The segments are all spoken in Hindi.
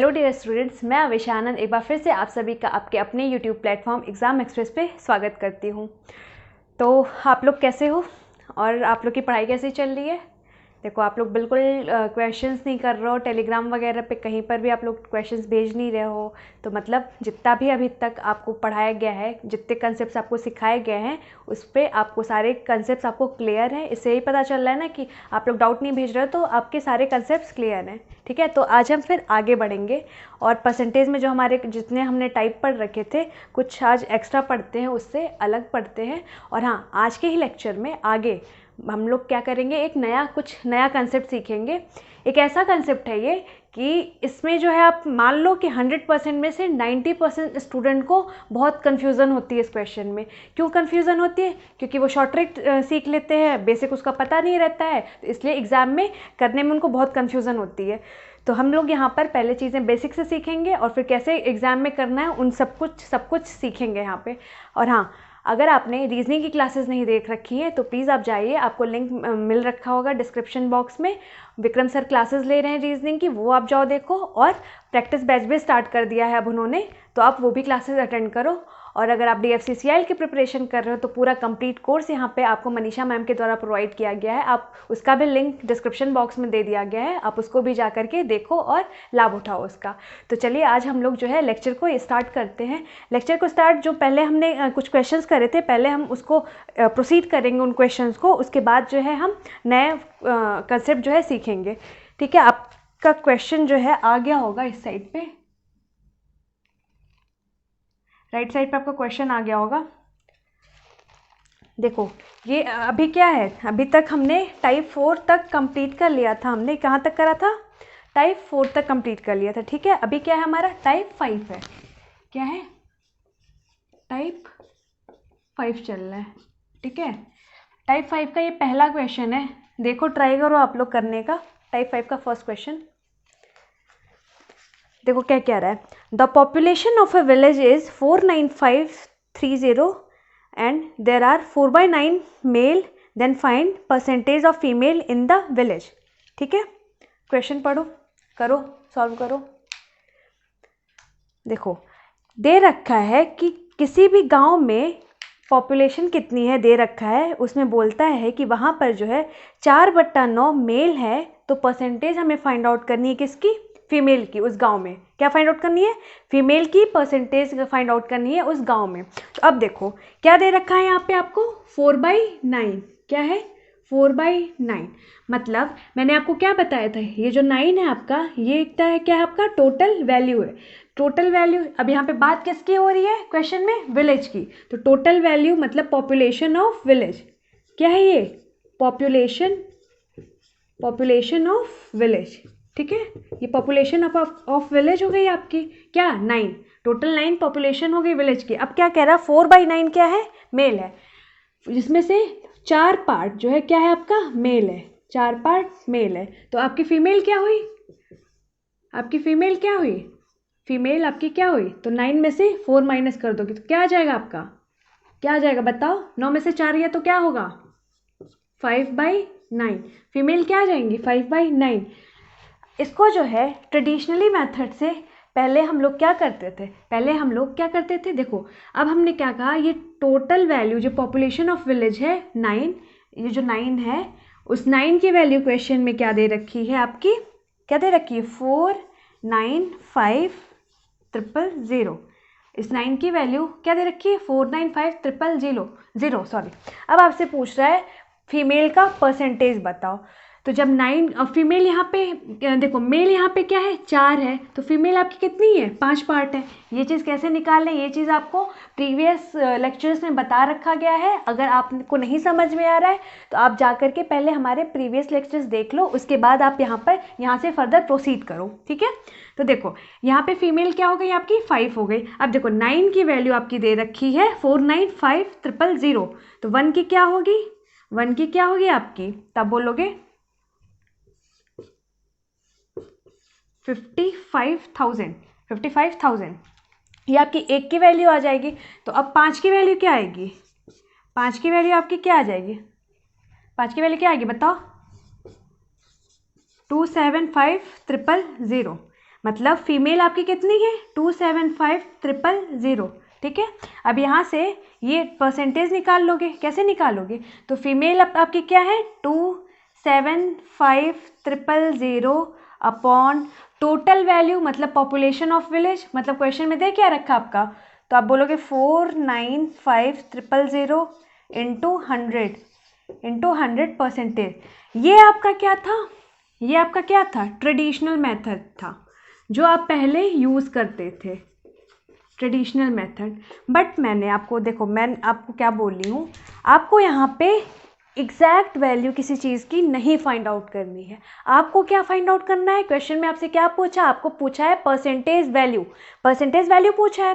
हेलो डियर स्टूडेंट्स, मैं आवेश आनंद एक बार फिर से आप सभी का आपके अपने यूट्यूब प्लेटफॉर्म एग्ज़ाम एक्सप्रेस पे स्वागत करती हूँ। तो आप लोग कैसे हो और आप लोग की पढ़ाई कैसी चल रही है? देखो, आप लोग बिल्कुल क्वेश्चंस नहीं कर रहे हो, टेलीग्राम वगैरह पे कहीं पर भी आप लोग क्वेश्चंस भेज नहीं रहे हो। तो मतलब जितना भी अभी तक आपको पढ़ाया गया है, जितने कंसेप्ट्स आपको सिखाए गए हैं, उस पर आपको सारे कंसेप्ट्स आपको क्लियर हैं। इससे ही पता चल रहा है ना कि आप लोग डाउट नहीं भेज रहे हो, तो आपके सारे कंसेप्ट्स क्लियर हैं। ठीक है, तो आज हम फिर आगे बढ़ेंगे और परसेंटेज में जो हमारे जितने हमने टाइप पढ़ रखे थे, कुछ आज एक्स्ट्रा पढ़ते हैं, उससे अलग पढ़ते हैं। और हाँ, आज के ही लेक्चर में आगे हम लोग क्या करेंगे, एक कुछ नया कंसेप्ट सीखेंगे। एक ऐसा कंसेप्ट है ये कि इसमें जो है, आप मान लो कि 100% में से 90% स्टूडेंट को बहुत कन्फ्यूज़न होती है इस क्वेश्चन में। क्यों कन्फ्यूज़न होती है? क्योंकि वो शॉर्ट ट्रिक सीख लेते हैं, बेसिक उसका पता नहीं रहता है, तो इसलिए एग्ज़ाम में करने में उनको बहुत कन्फ्यूज़न होती है। तो हम लोग यहाँ पर पहले चीज़ें बेसिक से सीखेंगे और फिर कैसे एग्ज़ाम में करना है उन सब कुछ सीखेंगे यहाँ पे। और हाँ, अगर आपने रीजनिंग की क्लासेस नहीं देख रखी हैं तो प्लीज़ आप जाइए, आपको लिंक मिल रखा होगा डिस्क्रिप्शन बॉक्स में। विक्रम सर क्लासेस ले रहे हैं रीजनिंग की, वो आप जाओ देखो। और प्रैक्टिस बैच भी स्टार्ट कर दिया है अब उन्होंने, तो आप वो भी क्लासेस अटेंड करो। और अगर आप DFCCIL की प्रिपरेशन कर रहे हो तो पूरा कंप्लीट कोर्स यहाँ पे आपको मनीषा मैम के द्वारा प्रोवाइड किया गया है। आप उसका भी लिंक डिस्क्रिप्शन बॉक्स में दे दिया गया है, आप उसको भी जा करके देखो और लाभ उठाओ उसका। तो चलिए आज हम लोग जो है लेक्चर को स्टार्ट करते हैं। लेक्चर को स्टार्ट, जो पहले हमने कुछ क्वेश्चंस करे थे, पहले हम उसको प्रोसीड करेंगे उन क्वेश्चंस को, उसके बाद जो है हम नए कंसेप्ट जो है सीखेंगे। ठीक है, आपका क्वेश्चन जो है आ गया होगा इस साइड पे, राइट साइड पे आपका क्वेश्चन आ गया होगा। देखो, ये अभी क्या है, अभी तक हमने टाइप 4 तक कंप्लीट कर लिया था। हमने कहाँ तक करा था? टाइप 4 तक कंप्लीट कर लिया था। ठीक है, अभी क्या है हमारा? टाइप 5 है। क्या है? टाइप 5 चल रहा है। ठीक है, टाइप 5 का ये पहला क्वेश्चन है। देखो, ट्राई करो आप लोग करने का। टाइप 5 का फर्स्ट क्वेश्चन देखो क्या कह रहा है। The population of a village is 49530 and there are 4/9 male, then find percentage of female in the village. ठीक है, क्वेश्चन पढ़ो, करो, सॉल्व करो। देखो, दे रखा है कि किसी भी गांव में पॉपुलेशन कितनी है, दे रखा है। उसमें बोलता है कि वहाँ पर जो है 4/9 मेल है, तो परसेंटेज हमें फाइंड आउट करनी है किसकी? फीमेल की। उस गांव में क्या फाइंड आउट करनी है? फीमेल की परसेंटेज फाइंड आउट करनी है उस गांव में। तो अब देखो क्या दे रखा है यहाँ पे आपको? 4/9। क्या है? 4/9। मतलब मैंने आपको क्या बताया था, ये जो 9 है आपका, ये क्या है आपका? टोटल वैल्यू है। टोटल वैल्यू, अब यहाँ पे बात किसकी हो रही है क्वेश्चन में? विलेज की। तो टोटल वैल्यू मतलब पॉपुलेशन ऑफ विलेज। क्या है ये? Population of village. ठीक है, ये पॉपुलेशन ऑफ विलेज हो गई आपकी। क्या? 9। टोटल 9 पॉपुलेशन हो गई विलेज की। अब क्या कह रहा है? 4/9 क्या है? मेल है, जिसमें से 4 पार्ट जो है क्या है आपका? मेल है। 4 पार्ट मेल है। तो आपकी फीमेल क्या हुई? आपकी फीमेल क्या हुई? फीमेल आपकी क्या हुई? तो 9 में से 4 माइनस कर दोगे तो क्या आ जाएगा आपका? क्या आ जाएगा बताओ? 9 में से 4 गया तो क्या होगा? 5/9। फीमेल क्या आ जाएंगी? 5/9। इसको जो है ट्रेडिशनली मेथड से पहले हम लोग क्या करते थे? देखो, अब हमने क्या कहा, ये टोटल वैल्यू जो पॉपुलेशन ऑफ विलेज है 9, ये जो 9 है, उस 9 की वैल्यू क्वेश्चन में क्या दे रखी है आपकी? क्या दे रखी है? 495,000। इस 9 की वैल्यू क्या दे रखी है? 495,000। सॉरी, अब आपसे पूछ रहा है फीमेल का परसेंटेज बताओ। तो जब 9 फीमेल यहाँ पे, देखो मेल यहाँ पे क्या है? 4 है, तो फीमेल आपकी कितनी है? 5 पार्ट है। ये चीज़ कैसे निकालें, ये चीज़ आपको प्रीवियस लेक्चर्स में बता रखा गया है। अगर आपको नहीं समझ में आ रहा है तो आप जा कर के पहले हमारे प्रीवियस लेक्चर्स देख लो, उसके बाद आप यहाँ से फर्दर प्रोसीड करो। ठीक है, तो देखो यहाँ पे फीमेल क्या हो गई आपकी? 5 हो गई। अब देखो 9 की वैल्यू आपकी दे रखी है 495,000, तो 1 की क्या होगी? 1 की क्या होगी आपकी? तब बोलोगे 55,000। ये आपकी 1 की वैल्यू आ जाएगी। तो अब 5 की वैल्यू क्या आएगी? 5 की वैल्यू आपकी क्या आ जाएगी? 5 की वैल्यू क्या आएगी बताओ? 275,000। मतलब फीमेल आपकी कितनी है 275,000, ठीक है। अब यहाँ से ये परसेंटेज निकाल लोगे, कैसे निकालोगे, तो फीमेल आपकी क्या है 275,000 अपॉन टोटल वैल्यू मतलब पॉपुलेशन ऑफ विलेज, मतलब क्वेश्चन में दे क्या रखा आपका, तो आप बोलोगे 495,000 इंटू 100 परसेंटेज। ये आपका क्या था, ये आपका क्या था, ट्रेडिशनल मेथड था जो आप पहले यूज़ करते थे, ट्रेडिशनल मेथड। बट मैंने आपको, देखो मैं आपको क्या बोल रही हूँ, आपको यहाँ पे एग्जैक्ट वैल्यू किसी चीज़ की नहीं फाइंड आउट करनी है। आपको क्या फाइंड आउट करना है, क्वेश्चन में आपसे क्या पूछा, आपको पूछा है परसेंटेज वैल्यू, परसेंटेज वैल्यू पूछा है।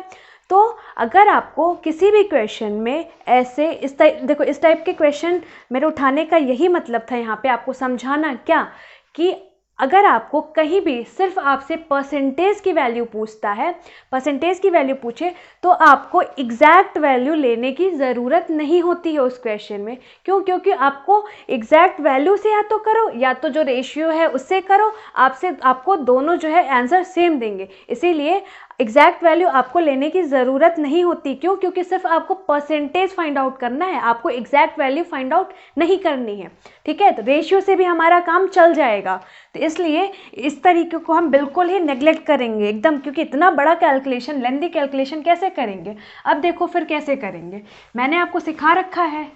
तो अगर आपको किसी भी क्वेश्चन में ऐसे इस देखो इस टाइप के क्वेश्चन मेरे उठाने का यही मतलब था यहाँ पे आपको समझाना, क्या कि अगर आपको कहीं भी सिर्फ आपसे परसेंटेज की वैल्यू पूछता है, परसेंटेज की वैल्यू पूछे, तो आपको एग्जैक्ट वैल्यू लेने की ज़रूरत नहीं होती है उस क्वेश्चन में। क्यों, क्योंकि आपको एग्जैक्ट वैल्यू से या तो करो या तो जो रेशियो है उससे करो, आपको दोनों जो है आंसर सेम देंगे। इसीलिए एग्जैक्ट वैल्यू आपको लेने की ज़रूरत नहीं होती। क्यों, क्योंकि सिर्फ आपको परसेंटेज फाइंड आउट करना है, आपको एग्जैक्ट वैल्यू फाइंड आउट नहीं करनी है, ठीक है। तो रेशियो से भी हमारा काम चल जाएगा। तो इसलिए इस तरीके को हम बिल्कुल ही नेग्लेक्ट करेंगे एकदम, क्योंकि इतना बड़ा कैलकुलेशन, लेंथी कैलकुलेशन कैसे करेंगे। अब देखो फिर कैसे करेंगे, मैंने आपको सिखा रखा है,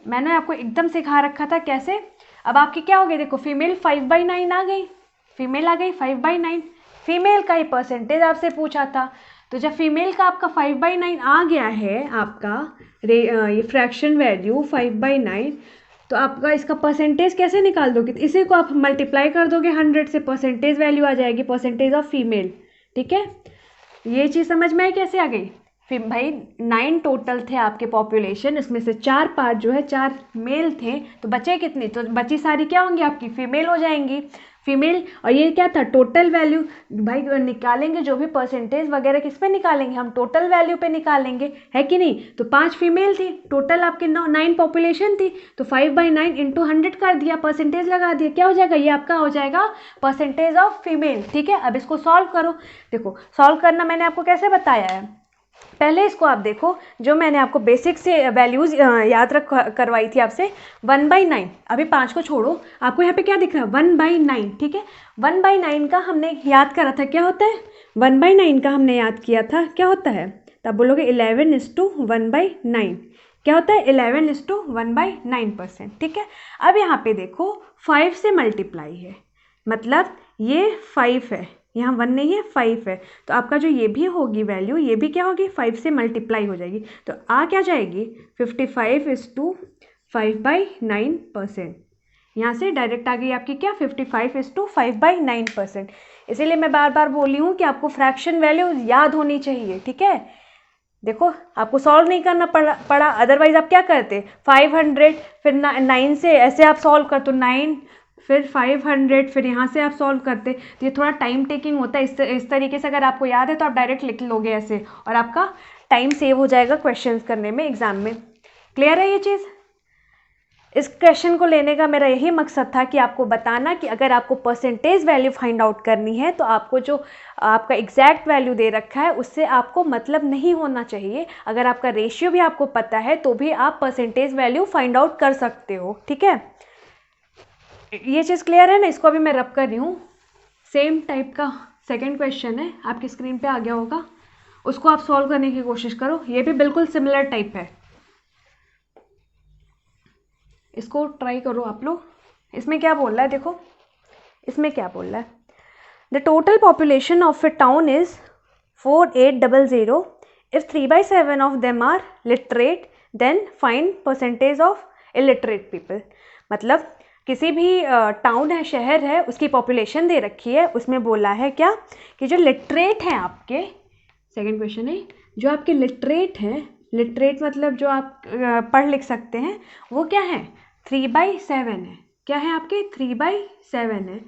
मैंने आपको एकदम सिखा रखा था कैसे। अब आपकी क्या हो गई, देखो फीमेल 5/9 आ गई, फीमेल आ गई 5/9, फीमेल का ही परसेंटेज आपसे पूछा था। तो जब फीमेल का आपका 5/9 आ गया है, आपका ये फ्रैक्शन वैल्यू 5/9, तो आपका इसका परसेंटेज कैसे निकाल दोगे, इसी को आप मल्टीप्लाई कर दोगे 100 से, परसेंटेज वैल्यू आ जाएगी, परसेंटेज ऑफ फीमेल, ठीक है। ये चीज़ समझ में आई कैसे आ गई। फिर भाई 9 टोटल थे आपके पॉपुलेशन, इसमें से 4 पार्ट जो है 4 मेल थे, तो बचे कितने, तो बची सारी क्या होंगी आपकी फीमेल हो जाएंगी, फीमेल। और ये क्या था टोटल वैल्यू, भाई निकालेंगे जो भी परसेंटेज वगैरह किस पे निकालेंगे, हम टोटल वैल्यू पे निकालेंगे, है कि नहीं। तो 5 फीमेल थी, टोटल आपके 9 पॉपुलेशन थी, तो 5/9 इंटू 100 कर दिया, परसेंटेज लगा दिया, क्या हो जाएगा, ये आपका हो जाएगा परसेंटेज ऑफ फीमेल, ठीक है। अब इसको सॉल्व करो, देखो सॉल्व करना मैंने आपको कैसे बताया है, पहले इसको आप देखो, जो मैंने आपको बेसिक से वैल्यूज़ याद करवाई थी आपसे 1/9, अभी 5 को छोड़ो, आपको यहाँ पे क्या दिख रहा है 1/9, ठीक है। 1/9 का हमने याद करा था, क्या होता है 1/9 का हमने याद किया था, क्या होता है, तब बोलोगे 11:1/9, क्या होता है 11:1/9%, ठीक है। अब यहाँ पे देखो 5 से मल्टीप्लाई है, मतलब ये 5 है, यहाँ 1 नहीं है 5 है, तो आपका जो ये भी होगी वैल्यू, ये भी क्या होगी 5 से मल्टीप्लाई हो जाएगी, तो आ क्या जाएगी 55:5/9%। यहाँ से डायरेक्ट आ गई आपकी क्या 55:5/9%। इसीलिए मैं बार बार बोली हूँ कि आपको फ्रैक्शन वैल्यू याद होनी चाहिए, ठीक है। देखो आपको सॉल्व नहीं करना पड़ा, अदरवाइज आप क्या करते 500 फिर 9 से ऐसे आप सॉल्व कर, तो 9 फिर 500 फिर यहाँ से आप सॉल्व करते, तो ये थोड़ा टाइम टेकिंग होता है। इस तरीके से अगर आपको याद है तो आप डायरेक्ट लिख लोगे ऐसे, और आपका टाइम सेव हो जाएगा क्वेश्चंस करने में एग्जाम में। क्लियर है ये चीज़। इस क्वेश्चन को लेने का मेरा यही मकसद था कि आपको बताना कि अगर आपको परसेंटेज वैल्यू फाइंड आउट करनी है तो आपको जो आपका एग्जैक्ट वैल्यू दे रखा है उससे आपको मतलब नहीं होना चाहिए। अगर आपका रेशियो भी आपको पता है तो भी आप परसेंटेज वैल्यू फाइंड आउट कर सकते हो, ठीक है। ये चीज़ क्लियर है ना। इसको अभी मैं रब कर रही हूँ, सेम टाइप का सेकेंड क्वेश्चन है, आपकी स्क्रीन पे आ गया होगा, उसको आप सॉल्व करने की कोशिश करो। ये भी बिल्कुल सिमिलर टाइप है, इसको ट्राई करो आप लोग। इसमें क्या बोल रहा है, देखो इसमें क्या बोल रहा है, the total population of a town is 4800 if 3/7 of them are literate then find percentage of illiterate people. मतलब किसी भी टाउन है, शहर है, उसकी पॉपुलेशन दे रखी है, उसमें बोला है क्या कि जो लिटरेट हैं आपके, सेकंड क्वेश्चन है, जो आपके लिटरेट हैं, लिटरेट मतलब जो आप पढ़ लिख सकते हैं, वो क्या है 3/7 है, क्या है आपके 3/7 है।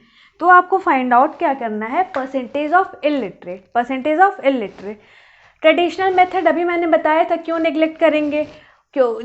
तो आपको फाइंड आउट क्या करना है, percentage of illiterate, percentage of illiterate. Traditional method अभी मैंने बताया था, क्यों नेग्लेक्ट करेंगे, क्यों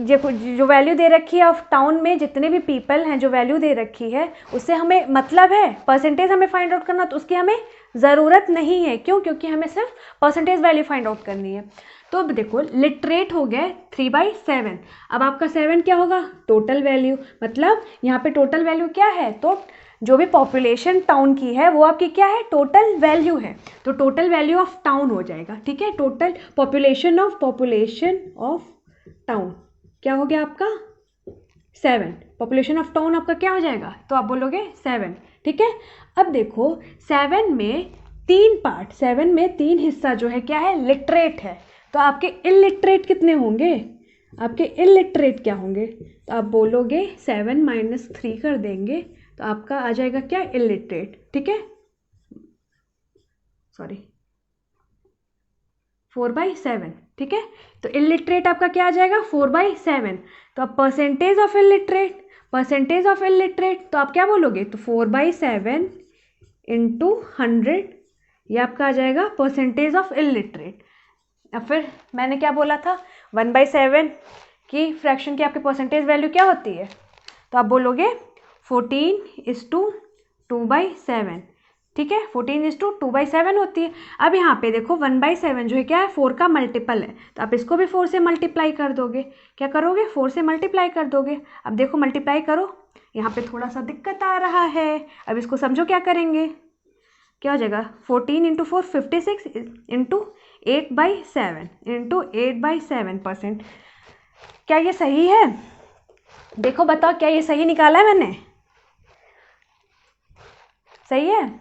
जो वैल्यू दे रखी है ऑफ टाउन में जितने भी पीपल हैं, जो वैल्यू दे रखी है उससे हमें मतलब है, परसेंटेज हमें फाइंड आउट करना, तो उसकी हमें ज़रूरत नहीं है। क्यों? क्योंकि हमें सिर्फ परसेंटेज वैल्यू फाइंड आउट करनी है। तो अब देखो लिटरेट हो गया 3/7। अब आपका 7 क्या होगा? Total value. मतलब यहाँ पे टोटल वैल्यू क्या है? तो जो भी पॉपुलेशन टाउन की है वो आपकी क्या है? टोटल वैल्यू है। तो टोटल वैल्यू ऑफ टाउन हो जाएगा, ठीक है। टोटल पॉपुलेशन ऑफ टाउन क्या हो गया आपका? 7। पॉपुलेशन ऑफ टाउन आपका क्या हो जाएगा? तो आप बोलोगे 7, ठीक है। अब देखो 7 में 3 पार्ट, 7 में 3 हिस्सा जो है क्या है? लिटरेट है। तो आपके इलिटरेट कितने होंगे? आपके इलिटरेट क्या होंगे? तो आप बोलोगे 7 - 3 कर देंगे तो आपका आ जाएगा क्या? इलिटरेट, ठीक है। सॉरी 4/7, ठीक है। तो इलिटरेट आपका क्या आ जाएगा? 4/7। तो अब परसेंटेज ऑफ इलिटरेट, तो आप क्या बोलोगे? तो 4/7 × 100 ये आपका आ जाएगा परसेंटेज ऑफ इलिटरेट। अब फिर मैंने क्या बोला था? 1/7 की फ्रैक्शन की आपकी परसेंटेज वैल्यू क्या होती है? तो आप बोलोगे 14:2/7, ठीक है। 14:2/7 होती है। अब यहाँ पे देखो 1/7 जो है क्या है? 4 का मल्टीपल है। तो आप इसको भी 4 से मल्टीप्लाई कर दोगे। क्या करोगे? 4 से मल्टीप्लाई कर दोगे। अब देखो मल्टीप्लाई करो, यहाँ पे थोड़ा सा दिक्कत आ रहा है। अब इसको समझो क्या करेंगे? क्या हो जाएगा? 14 × 4 56 × 8/7 × 8/7%। क्या ये सही है? देखो बताओ, क्या ये सही निकाला है मैंने? सही है?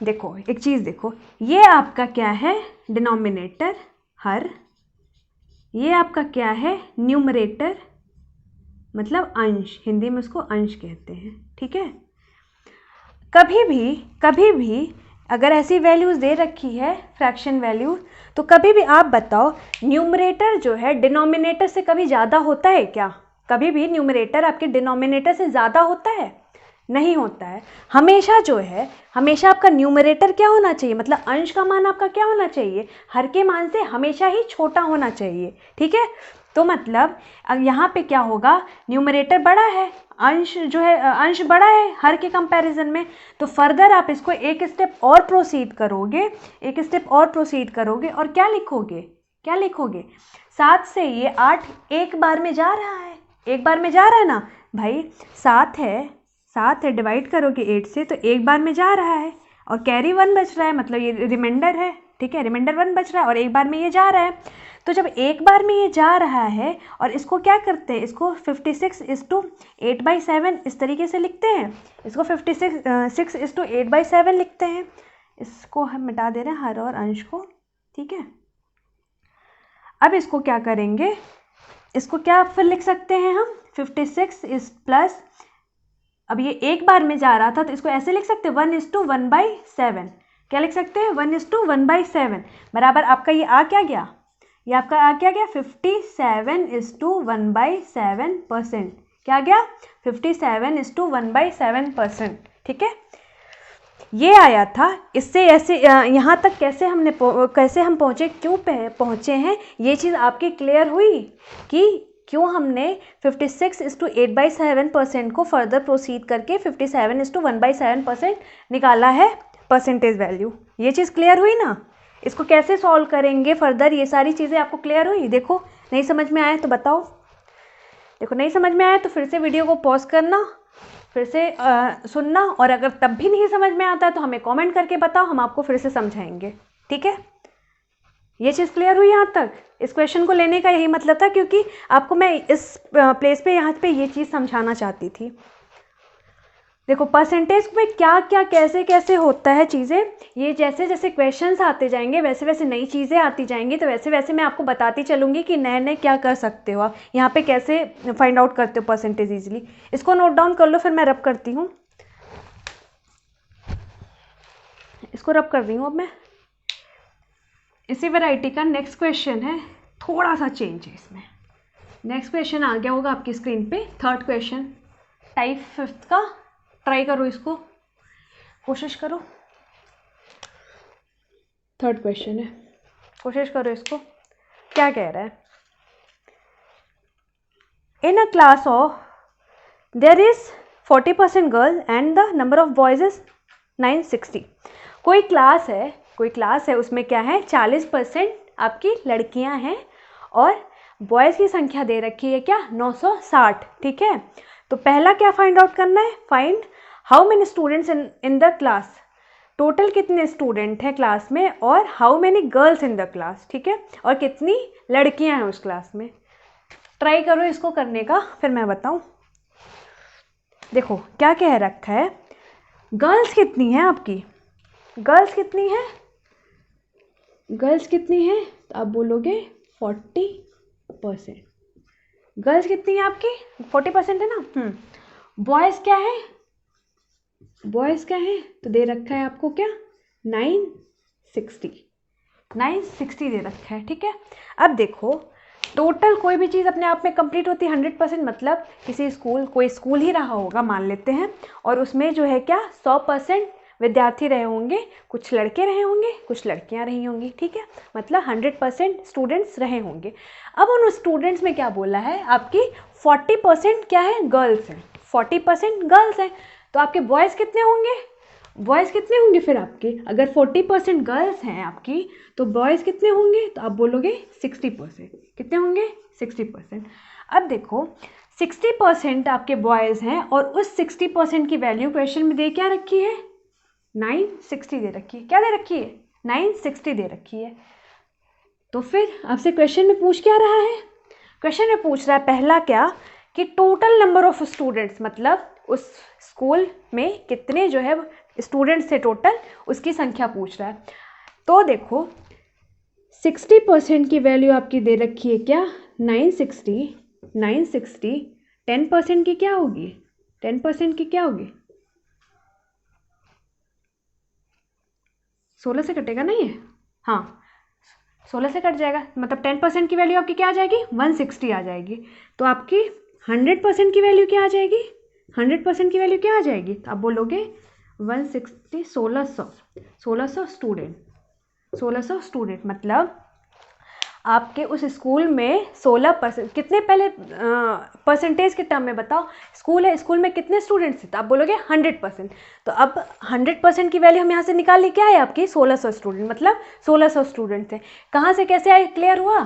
देखो एक चीज़ देखो, ये आपका क्या है? डिनोमिनेटर हर, ये आपका क्या है? न्यूमरेटर, मतलब अंश, हिंदी में उसको अंश कहते हैं, ठीक है। कभी भी अगर ऐसी वैल्यूज़ दे रखी है फ्रैक्शन वैल्यू, तो कभी भी आप बताओ न्यूमरेटर जो है डिनोमिनेटर से कभी ज़्यादा होता है क्या? कभी भी न्यूमरेटर आपके डिनोमिनेटर से ज़्यादा होता है? नहीं होता है। हमेशा जो है, हमेशा आपका न्यूमरेटर क्या होना चाहिए? मतलब अंश का मान आपका क्या होना चाहिए? हर के मान से हमेशा ही छोटा होना चाहिए, ठीक है। तो मतलब अब यहाँ पे क्या होगा? न्यूमरेटर बड़ा है, अंश जो है अंश बड़ा है हर के कंपैरिजन में। तो फर्दर आप इसको एक स्टेप और प्रोसीड करोगे, और क्या लिखोगे? 7 से ये 8 एक बार में जा रहा है, ना भाई। 7 है, डिवाइड करोगे 8 से तो एक बार में जा रहा है, और कैरी 1 बच रहा है, मतलब ये रिमाइंडर है, ठीक है। रिमाइंडर 1 बच रहा है और एक बार में ये जा रहा है। तो जब एक बार में ये जा रहा है, और इसको क्या करते हैं? इसको 56:8/7 इस तरीके से लिखते हैं। इसको 6:8/7 लिखते हैं। इसको हम मिटा दे रहे हैं, हर और अंश को, ठीक है। अब इसको क्या करेंगे? इसको क्या फिर लिख सकते हैं हम? 56 इस प्लस, अब ये एक बार में जा रहा था तो इसको ऐसे लिख सकते हैं 1:1/7। क्या लिख सकते हैं? 1:1/7 बराबर आपका ये आ क्या गया? ये आपका आ क्या गया? 57:1/7%। क्या गया? 57:1/7%, ठीक है। ये आया था। इससे ऐसे यहाँ तक कैसे हम पहुँचे, क्यों पहुँचे हैं, ये चीज़ आपकी क्लियर हुई कि क्यों हमने 56:8/7% को फर्दर प्रोसीड करके 57:1/7% निकाला है परसेंटेज वैल्यू। ये चीज़ क्लियर हुई ना? इसको कैसे सॉल्व करेंगे फर्दर, ये सारी चीज़ें आपको क्लियर हुई? देखो नहीं समझ में आया तो बताओ। देखो नहीं समझ में आया तो फिर से वीडियो को पॉज करना, फिर से सुनना, और अगर तब भी नहीं समझ में आता है तो हमें कमेंट करके बताओ, हम आपको फिर से समझाएंगे, ठीक है। ये चीज़ क्लियर हुई यहाँ तक? इस क्वेश्चन को लेने का यही मतलब था, क्योंकि आपको मैं इस प्लेस पे यहाँ पे ये चीज़ समझाना चाहती थी। देखो परसेंटेज में क्या क्या कैसे कैसे होता है चीज़ें, ये जैसे जैसे क्वेश्चंस आते जाएंगे वैसे वैसे नई चीज़ें आती जाएंगी, तो वैसे वैसे मैं आपको बताती चलूँगी कि नए नए क्या कर सकते हो आप, यहाँ पे कैसे फाइंड आउट करते हो परसेंटेज ईजिली। इसको नोट डाउन कर लो, फिर मैं रब करती हूँ। इसको रब कर रही हूँ अब मैं। इसी वैरायटी का नेक्स्ट क्वेश्चन है, थोड़ा सा चेंज है इसमें। नेक्स्ट क्वेश्चन आ गया होगा आपकी स्क्रीन पे, थर्ड क्वेश्चन टाइप 5 का। ट्राई करो, इसको कोशिश करो। थर्ड क्वेश्चन है, कोशिश करो इसको। क्या कह रहा है? In a class of there is 40% girl and the number of boys is 960। कोई क्लास है उसमें क्या है 40% आपकी लड़कियां हैं और बॉयज़ की संख्या दे रखी है क्या 960। ठीक है, तो पहला क्या फाइंड आउट करना है, find how many students in the class, total कितने स्टूडेंट हैं क्लास में और how many girls in the class. ठीक है, और कितनी लड़कियां हैं उस क्लास में। ट्राई करो इसको करने का, फिर मैं बताऊं। देखो क्या कह रखा है, गर्ल्स कितनी है आपकी, गर्ल्स कितनी है, गर्ल्स कितनी है, तो आप बोलोगे 40%। गर्ल्स कितनी है आपकी 40% है ना। बॉयज़ क्या है, बॉयज़ क्या है, तो दे रखा है आपको क्या 960 दे रखा है। ठीक है, अब देखो टोटल कोई भी चीज़ अपने आप में कंप्लीट होती है 100%, मतलब किसी स्कूल, कोई स्कूल ही रहा होगा मान लेते हैं, और उसमें जो है क्या 100% विद्यार्थी रहे होंगे, कुछ लड़के रहे होंगे कुछ लड़कियां रही होंगी। ठीक है, मतलब 100% स्टूडेंट्स रहे होंगे। अब उन स्टूडेंट्स में क्या बोला है, आपकी 40% क्या है गर्ल्स हैं, 40% गर्ल्स हैं, तो आपके बॉयज़ कितने होंगे, बॉयज़ कितने होंगे फिर आपके, अगर 40% गर्ल्स हैं आपकी तो बॉयज़ कितने होंगे, तो आप बोलोगे 60%। कितने होंगे 60%। अब देखो 60% आपके बॉयज़ हैं और उस 60% की वैल्यू क्वेश्चन में दे क्या रखी है 960 दे रखी है। क्या दे रखी है 960 दे रखी है। तो फिर आपसे क्वेश्चन में पूछ क्या रहा है, क्वेश्चन में पूछ रहा है पहला क्या कि टोटल नंबर ऑफ स्टूडेंट्स, मतलब उस स्कूल में कितने जो है स्टूडेंट्स थे टोटल, उसकी संख्या पूछ रहा है। तो देखो 60% की वैल्यू आपकी दे रखी है क्या 960। 10% की क्या होगी, 10% की क्या होगी 16 से कटेगा ना ये, हाँ 16 से कट जाएगा, मतलब 10% की वैल्यू आपकी क्या आ जाएगी 160 आ जाएगी। तो आपकी 100% की वैल्यू क्या आ जाएगी, 100% की वैल्यू क्या आ जाएगी, तो आप बोलोगे 160 1600 स्टूडेंट, मतलब आपके उस स्कूल में 16%, कितने पहले परसेंटेज के टर्म में बताओ, स्कूल है, स्कूल में कितने स्टूडेंट्स थे, तो आप बोलोगे 100%। तो अब 100% की वैल्यू हम यहाँ से निकाल ली, क्या है आपकी 1600 स्टूडेंट, मतलब 1600 स्टूडेंट थे। कहाँ से कैसे आए, क्लियर हुआ,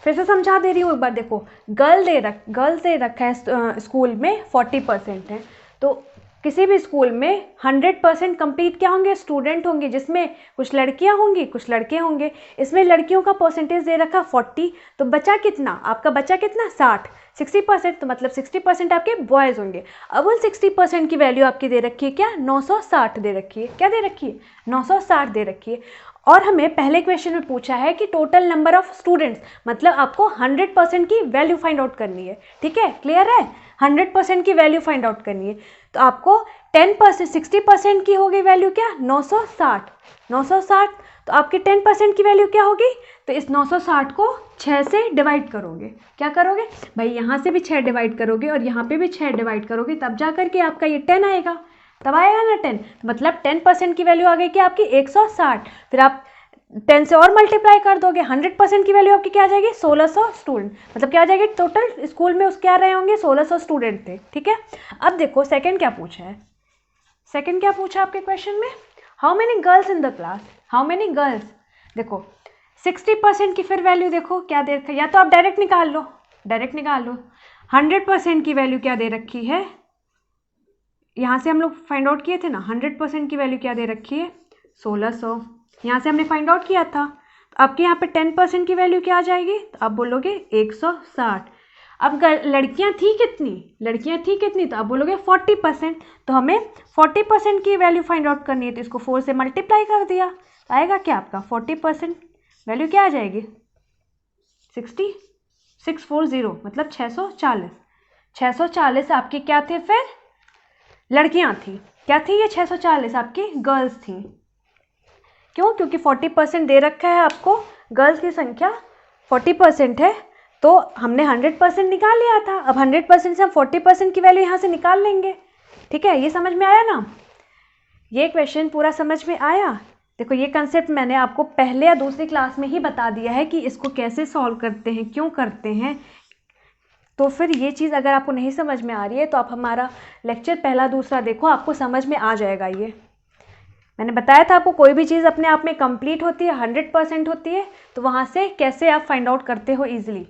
फिर से समझा दे रही हूँ एक बार। देखो गर्ल्स दे रखा है स्कूल में 40% है, तो किसी भी स्कूल में 100% कंप्लीट क्या होंगे स्टूडेंट होंगे, जिसमें कुछ लड़कियां होंगी कुछ लड़के होंगे। इसमें लड़कियों का परसेंटेज दे रखा 40, तो बचा कितना आपका, बचा कितना 60%, तो मतलब 60% आपके बॉयज़ होंगे। अब उन 60% की वैल्यू आपकी दे रखी है क्या 960 दे रखी है, क्या दे रखी है 960 दे रखी है। और हमें पहले क्वेश्चन में पूछा है कि टोटल नंबर ऑफ स्टूडेंट्स, मतलब आपको 100% की वैल्यू फाइंड आउट करनी है। ठीक है, क्लियर है, 100% की वैल्यू फाइंड आउट करनी है। तो आपको 10% 60% की होगी वैल्यू क्या 960। तो आपकी 10% की वैल्यू क्या होगी, तो इस 960 को 6 से डिवाइड करोगे। क्या करोगे भाई, यहाँ से भी 6 डिवाइड करोगे और यहाँ पे भी 6 डिवाइड करोगे, तब जा करके आपका ये 10 आएगा, तब आएगा ना 10। मतलब 10% की वैल्यू आ गई कि आपकी 160, फिर आप 10 से और मल्टीप्लाई कर दोगे, 100% की वैल्यू आपकी क्या आ जाएगी 1600 स्टूडेंट, मतलब क्या आ जाएगी टोटल स्कूल में उस क्या रहे होंगे 1600 स्टूडेंट थे। ठीक है, अब देखो सेकंड क्या पूछा है, सेकंड क्या पूछा आपके क्वेश्चन में, how many girls in the class, how many girls. देखो 60% की फिर वैल्यू देखो क्या दे रखा है, या तो आप डायरेक्ट निकाल लो, 100% की वैल्यू क्या दे रखी है, यहाँ से हम लोग फाइंड आउट किए थे ना 100% की वैल्यू क्या दे रखी है 1600, यहाँ से हमने फाइंड आउट किया था। तो आपके यहाँ पे 10% की वैल्यू क्या आ जाएगी, तो आप बोलोगे 160। अब लड़कियाँ थी कितनी, तो आप बोलोगे 40%। तो हमें 40% की वैल्यू फाइंड आउट करनी है, तो इसको 4 से मल्टीप्लाई कर दिया, तो आएगा क्या आपका 40% वैल्यू क्या आ जाएगी 640, मतलब 640 आपकी क्या थे फिर लड़कियां थी, क्या थी ये 640 आपकी गर्ल्स थी। क्यों, क्योंकि 40% दे रखा है आपको, गर्ल्स की संख्या 40% है, तो हमने 100% निकाल लिया था। अब 100% से हम 40% की वैल्यू यहाँ से निकाल लेंगे। ठीक है, ये समझ में आया ना, ये क्वेश्चन पूरा समझ में आया। देखो ये कंसेप्ट मैंने आपको पहले या दूसरी क्लास में ही बता दिया है कि इसको कैसे सॉल्व करते हैं, क्यों करते हैं। तो फिर ये चीज़ अगर आपको नहीं समझ में आ रही है तो आप हमारा लेक्चर पहला दूसरा देखो, आपको समझ में आ जाएगा ये। मैंने बताया था आपको, कोई भी चीज़ अपने आप में कंप्लीट होती है, 100% होती है, तो वहाँ से कैसे आप फाइंड आउट करते हो ईजिली।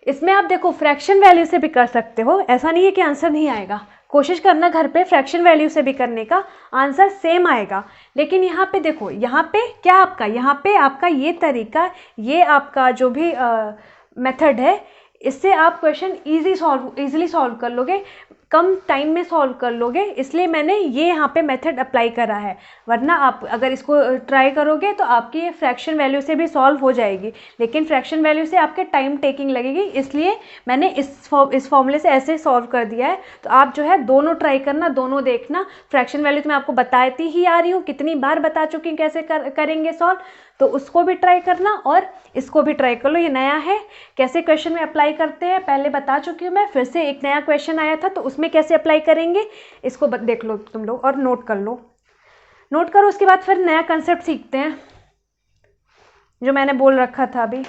इसमें आप देखो फ्रैक्शन वैल्यू से भी कर सकते हो, ऐसा नहीं है कि आंसर नहीं आएगा। कोशिश करना घर पे फ्रैक्शन वैल्यू से भी करने का, आंसर सेम आएगा। लेकिन यहाँ पे देखो, यहाँ पे क्या आपका, यहाँ पे आपका ये तरीका, ये आपका जो भी मेथड है, इससे आप क्वेश्चन इजीली सॉल्व कर लोगे, कम टाइम में सॉल्व कर लोगे, इसलिए मैंने ये यहाँ पे मेथड अप्लाई करा है। वरना आप अगर इसको ट्राई करोगे तो आपकी ये फ्रैक्शन वैल्यू से भी सॉल्व हो जाएगी, लेकिन फ्रैक्शन वैल्यू से आपके टाइम टेकिंग लगेगी, इसलिए मैंने इस फॉर्मूले से ऐसे सॉल्व कर दिया है। तो आप जो है दोनों ट्राई करना, दोनों देखना। फ्रैक्शन वैल्यू तो मैं आपको बताती ही आ रही हूँ, कितनी बार बता चुकी हूँ कैसे करेंगे सॉल्व, तो उसको भी ट्राई करना और इसको भी ट्राई कर लो। ये नया है, कैसे क्वेश्चन में अप्लाई करते हैं पहले बता चुकी हूँ मैं, फिर से एक नया क्वेश्चन आया था तो उसमें कैसे अप्लाई करेंगे इसको देख लो तुम लोग और नोट कर लो, नोट करो। उसके बाद फिर नया कंसेप्ट सीखते हैं जो मैंने बोल रखा था अभी।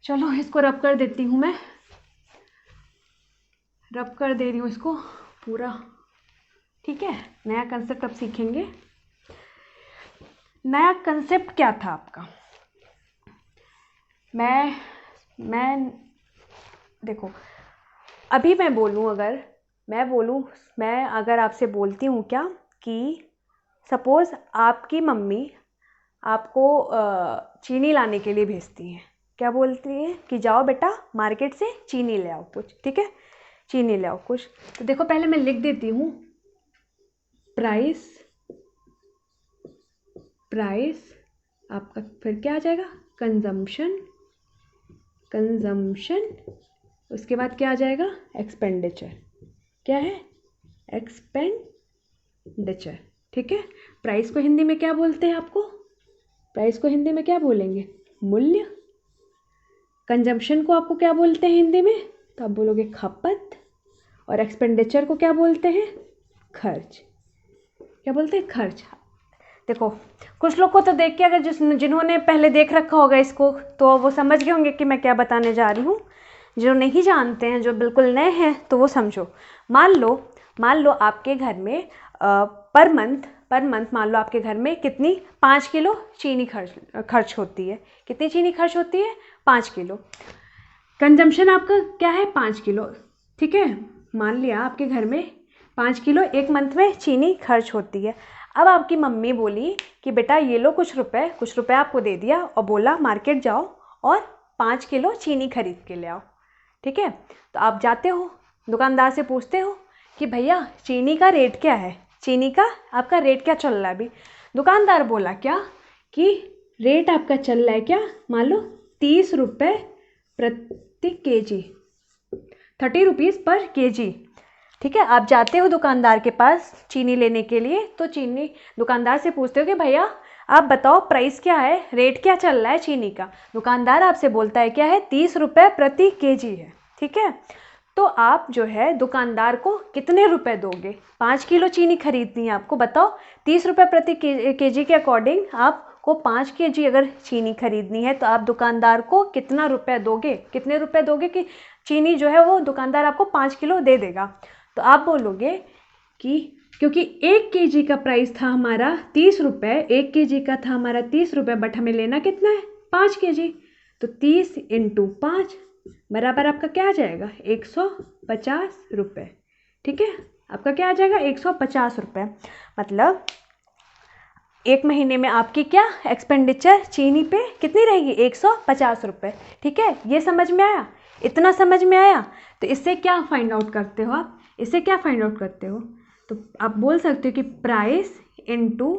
चलो इसको रब कर देती हूँ, मैं रब कर दे रही हूँ इसको पूरा, ठीक है। नया कंसेप्ट अब सीखेंगे। नया कंसेप्ट क्या था आपका, मैं देखो, अभी मैं बोलूँ, अगर मैं अगर आपसे बोलती हूँ क्या कि सपोज़ आपकी मम्मी आपको चीनी लाने के लिए भेजती है, क्या बोलती है कि जाओ बेटा मार्केट से चीनी ले आओ कुछ, ठीक है, चीनी ले आओ कुछ। तो देखो पहले मैं लिख देती हूँ प्राइस आपका, फिर क्या आ जाएगा कंजम्पशन, उसके बाद क्या आ जाएगा एक्सपेंडिचर, क्या है एक्सपेंडिचर, ठीक है। प्राइस को हिंदी में क्या बोलते हैं, आपको प्राइस को हिंदी में क्या बोलेंगे, मूल्य। कंजम्पशन को आपको क्या बोलते हैं हिंदी में, तो आप बोलोगे खपत। और एक्सपेंडिचर को क्या बोलते हैं, खर्च। क्या बोलते हैं, खर्च। देखो कुछ लोग को तो देख के, अगर जिन्होंने पहले देख रखा होगा इसको, तो वो समझ गए होंगे कि मैं क्या बताने जा रही हूँ। जो नहीं जानते हैं, जो बिल्कुल नए हैं, तो वो समझो। मान लो आपके घर में पर मंथ मान लो आपके घर में कितनी 5 किलो चीनी खर्च होती है। कितनी चीनी खर्च होती है, 5 किलो। कंजम्पशन आपका क्या है, 5 किलो, ठीक है। मान लिया आपके घर में 5 किलो एक मंथ में चीनी खर्च होती है। अब आपकी मम्मी बोली कि बेटा ये लो कुछ रुपए आपको दे दिया और बोला मार्केट जाओ और 5 किलो चीनी खरीद के ले आओ, ठीक है। तो आप जाते हो दुकानदार से पूछते हो कि भैया चीनी का रेट क्या है, चीनी का आपका रेट क्या चल रहा है अभी। दुकानदार बोला क्या कि रेट आपका चल रहा है क्या, मान लो 30 रुपये प्रति केजी, 30 रुपीज़ पर केजी, ठीक है। आप जाते हो दुकानदार के पास चीनी लेने के लिए, तो चीनी दुकानदार से पूछते हो कि भैया आप बताओ प्राइस क्या है, रेट क्या चल रहा है चीनी का। दुकानदार आपसे बोलता है क्या है, 30 रुपये प्रति केजी है, ठीक है। तो आप जो है दुकानदार को कितने रुपए दोगे, 5 किलो चीनी खरीदनी है आपको, बताओ 30 रुपये प्रति केजी के अकॉर्डिंग आपको 5 केजी अगर चीनी खरीदनी है, तो आप दुकानदार को कितना रुपए दोगे, कितने रुपए दोगे कि चीनी जो है वो दुकानदार आपको 5 किलो दे देगा। तो आप बोलोगे कि क्योंकि 1 केजी का प्राइस था हमारा 30 रुपये, 1 केजी का था हमारा 30 रुपये, बट हमें लेना कितना है 5 केजी, तो 30 × 5 बराबर आपका क्या आ जाएगा 150 रुपये, ठीक है। आपका क्या आ जाएगा 150 रुपये। मतलब 1 महीने में आपकी क्या एक्सपेंडिचर चीनी पे कितनी रहेगी 150 रुपये, ठीक है। ये समझ में आया, इतना समझ में आया। तो इससे क्या फाइंड आउट करते हो आप, इससे क्या फाइंड आउट करते हो, तो आप बोल सकते हो कि price into